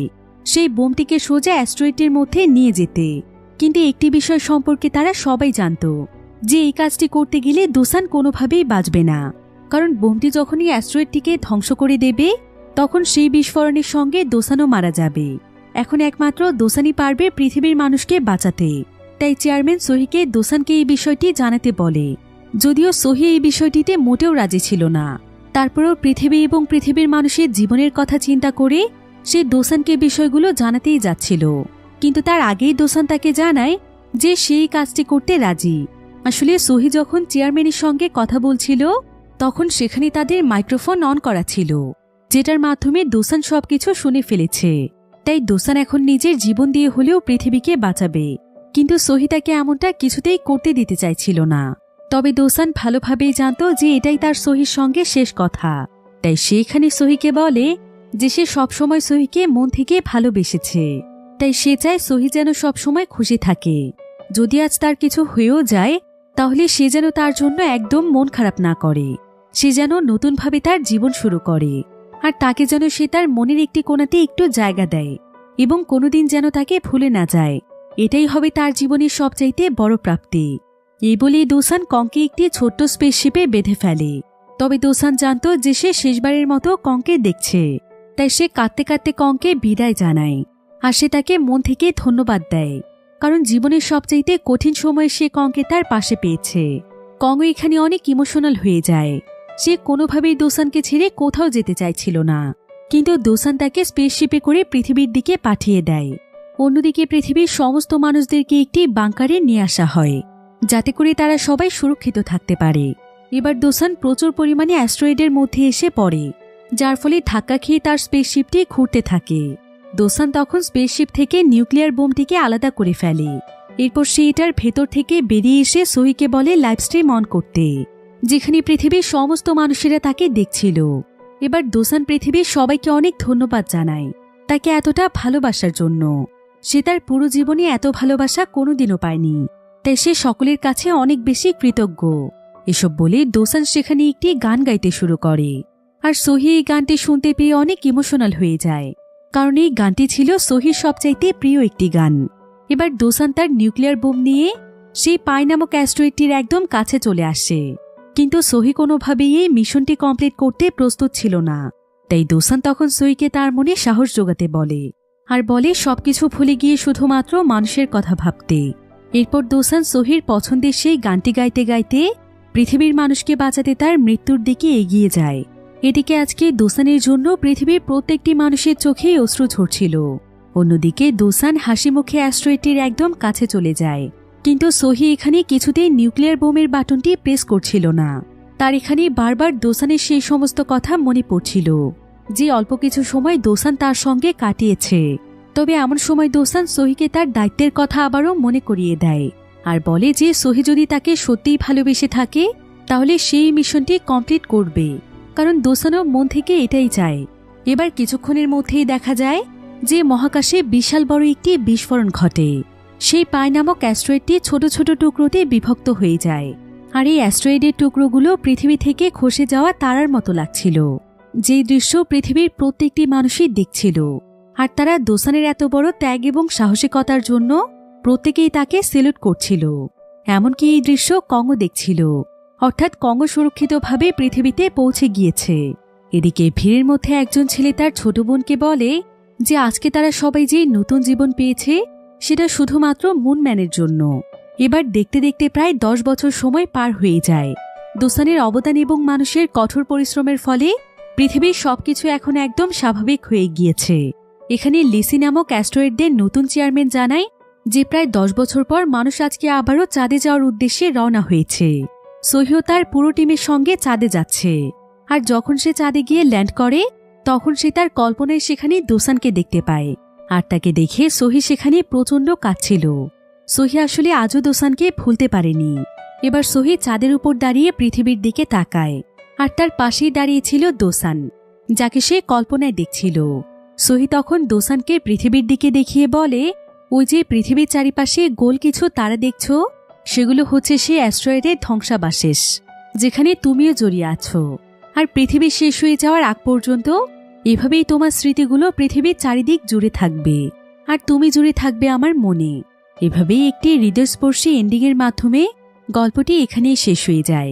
সেই বোমটিকে সোজা অ্যাস্ট্রয়েডটির মধ্যে নিয়ে যেতে। কিন্তু একটি বিষয় সম্পর্কে তারা সবাই জানত, যে এই কাজটি করতে গেলে দোসান কোনোভাবেই বাঁচবে না। কারণ বোমটি যখনই অ্যাস্ট্রয়েডটিকে ধ্বংস করে দেবে তখন সেই বিস্ফোরণের সঙ্গে দোসানও মারা যাবে। এখন একমাত্র দোসানই পারবে পৃথিবীর মানুষকে বাঁচাতে। তাই চেয়ারম্যান সোহিকে দোসানকে এই বিষয়টি জানাতে বলে। যদিও সোহি এই বিষয়টিতে মোটেও রাজি ছিল না, তারপরেও পৃথিবী এবং পৃথিবীর মানুষের জীবনের কথা চিন্তা করে সে দোসানকে বিষয়গুলো জানাতেই যাচ্ছিল। কিন্তু তার আগেই দোসান তাকে জানায় যে সেই কাজটি করতে রাজি। আসলে সোহি যখন চেয়ারম্যানের সঙ্গে কথা বলছিল তখন সেখানে তাদের মাইক্রোফোন অন করা ছিল, যেটার মাধ্যমে দোসান সবকিছু শুনে ফেলেছে। তাই দোসান এখন নিজের জীবন দিয়ে হলেও পৃথিবীকে বাঁচাবে। কিন্তু সোহি তাকে এমনটা কিছুতেই করতে দিতে চাইছিল না। তবে দোসান ভালোভাবেই জানত যে এটাই তার সোহির সঙ্গে শেষ কথা। তাই সেখানে সোহিকে বলে যে সে সবসময় সোহিকে মন থেকে ভালোবেসেছে। তাই সে চায় সোহি যেন সবসময় খুশি থাকে। যদি আজ তার কিছু হয়েও যায় তাহলে সে যেন তার জন্য একদম মন খারাপ না করে। সে যেন নতুনভাবে তার জীবন শুরু করে, আর তাকে যেন সে তার মনের একটি কোণাতে একটু জায়গা দেয় এবং কোনোদিন যেন তাকে ভুলে না যায়। এটাই হবে তার জীবনের সবচাইতে বড় প্রাপ্তি। এই বলেই দোসান কংকে একটি ছোট্ট স্পেসশিপে বেঁধে ফেলে। তবে দোসান জানত যে সে শেষবারের মতো কংকে দেখছে, তাই সে কাঁদতে কাঁদতে কংকে বিদায় জানায়। আর সে তাকে মন থেকে ধন্যবাদ দেয়, কারণ জীবনের সবচাইতে কঠিন সময়ে সে কংকে তার পাশে পেয়েছে। কংও এখানে অনেক ইমোশনাল হয়ে যায়। সে কোনোভাবেই দোসানকে ছেড়ে কোথাও যেতে চাইছিল না, কিন্তু দোসান তাকে স্পেসশিপে করে পৃথিবীর দিকে পাঠিয়ে দেয়। অন্যদিকে পৃথিবীর সমস্ত মানুষদেরকে একটি বাংকারে নিয়ে আসা হয়, যাতে করে তারা সবাই সুরক্ষিত থাকতে পারে। এবার দোসান প্রচুর পরিমাণে অ্যাস্ট্রয়েডের মধ্যে এসে পড়ে, যার ফলে ধাক্কা খেয়ে তার স্পেসশিপটি ঘুরতে থাকে। দোসান তখন স্পেসশিপ থেকে নিউক্লিয়ার বোমটিকে আলাদা করে ফেলে। এরপর সে এটার ভেতর থেকে বেরিয়ে এসে সোহিকে বলে লাইভ স্ট্রিম অন করতে, যেখানে পৃথিবীর সমস্ত মানুষেরা তাকে দেখছিল। এবার দোসান পৃথিবীর সবাইকে অনেক ধন্যবাদ জানায় তাকে এতটা ভালোবাসার জন্য। সে তার পুরো জীবনে এত ভালোবাসা কোনোদিনও পায়নি, তাই সে সকলের কাছে অনেক বেশি কৃতজ্ঞ। এসব বলে দোসান সেখানে একটি গান গাইতে শুরু করে, আর সোহি এই গানটি শুনতে পেয়ে অনেক ইমোশনাল হয়ে যায়, কারণ এই গানটি ছিল সোহির সবচাইতে প্রিয় একটি গান। এবার দোসান তার নিউক্লিয়ার বোম নিয়ে সেই পাই নামক অ্যাস্ট্রয়েডটির একদম কাছে চলে আসে। কিন্তু সোহি কোনোভাবেই এই মিশনটি কমপ্লিট করতে প্রস্তুত ছিল না। তাই দোসান তখন সোহিকে তার মনে সাহস জোগাতে বলে, আর বলে সবকিছু ভুলে গিয়ে শুধুমাত্র মানুষের কথা ভাবতে। এরপর দোসান সোহির পছন্দের সেই গানটি গাইতে গাইতে পৃথিবীর মানুষকে বাঁচাতে তার মৃত্যুর দিকে এগিয়ে যায়। এদিকে আজকে দোসানের জন্য পৃথিবীর প্রত্যেকটি মানুষের চোখেই অশ্রু ঝরছিল। অন্যদিকে দোসান হাসি মুখে অ্যাস্ট্রয়েডটির একদম কাছে চলে যায়। কিন্তু সোহি এখানে কিছুতেই নিউক্লিয়ার বোমের বাটনটি প্রেস করছিল না। তার এখানে বারবার দোসানের সেই সমস্ত কথা মনে পড়ছিল, যে অল্প কিছু সময় দোসান তার সঙ্গে কাটিয়েছে। তবে এমন সময় দোসান সোহিকে তার দায়িত্বের কথা আবারও মনে করিয়ে দেয়, আর বলে যে সোহি যদি তাকে সত্যিই ভালোবেসে থাকে তাহলে সেই মিশনটি কমপ্লিট করবে, কারণ দোসানও মন থেকে এটাই চায়। এবার কিছুক্ষণের মধ্যেই দেখা যায় যে মহাকাশে বিশাল বড় একটি বিস্ফোরণ ঘটে। সেই পাই নামক অ্যাস্ট্রয়েডটি ছোট ছোট টুকরোতে বিভক্ত হয়ে যায়, আর এই অ্যাস্ট্রয়েডের টুকরোগুলো পৃথিবী থেকে খসে যাওয়া তারার মতো লাগছিল, যে দৃশ্য পৃথিবীর প্রত্যেকটি মানুষই দেখছিল। আর তারা দোসানের এত বড় ত্যাগ এবং সাহসিকতার জন্য প্রত্যেকেই তাকে সেলুট করছিল। এমনকি এই দৃশ্য কঙ্গো দেখছিল, অর্থাৎ কঙ্গো সুরক্ষিতভাবে পৃথিবীতে পৌঁছে গিয়েছে। এদিকে ভিড়ের মধ্যে একজন ছেলে তার ছোট বোনকে বলে যে আজকে তারা সবাই যে নতুন জীবন পেয়েছে সেটা শুধুমাত্র মুনম্যানের জন্য। এবার দেখতে দেখতে প্রায় 10 বছর সময় পার হয়ে যায়। দোসানের অবদান এবং মানুষের কঠোর পরিশ্রমের ফলে পৃথিবীর সবকিছু এখন একদম স্বাভাবিক হয়ে গিয়েছে। এখানে লিসি নামক অ্যাস্ট্রয়েডদের নতুন চেয়ারম্যান জানায় যে প্রায় 10 বছর পর মানুষ আজকে আবারও চাঁদে যাওয়ার উদ্দেশ্যে রওনা হয়েছে। সহিও তার পুরো টিমের সঙ্গে চাঁদে যাচ্ছে। আর যখন সে চাঁদে গিয়ে ল্যান্ড করে তখন সে তার কল্পনায় সেখানে দোসানকে দেখতে পায়। আর তাকে দেখে সহি সেখানে প্রচণ্ড কাঁদছিল। সহি আসলে আজও দোসানকে ভুলতে পারেনি। এবার সহি চাঁদের উপর দাঁড়িয়ে পৃথিবীর দিকে তাকায়, আর তার পাশেই দাঁড়িয়েছিল দোসান, যাকে সে কল্পনায় দেখছিল। সহি তখন দোসানকে পৃথিবীর দিকে দেখিয়ে বলে, ওই যে পৃথিবীর চারিপাশে গোল কিছু তারা দেখছো, সেগুলো হচ্ছে সে অ্যাস্ট্রয়েডের ধ্বংসাবশেষ, যেখানে তুমিও জড়িয়ে আছো। আর পৃথিবী শেষ হয়ে যাওয়ার আগ পর্যন্ত এভাবেই তোমার স্মৃতিগুলো পৃথিবীর চারিদিক জুড়ে থাকবে, আর তুমি জুড়ে থাকবে আমার মনে। এভাবেই একটি হৃদয়স্পর্শী এন্ডিংয়ের মাধ্যমে গল্পটি এখানেই শেষ হয়ে যায়।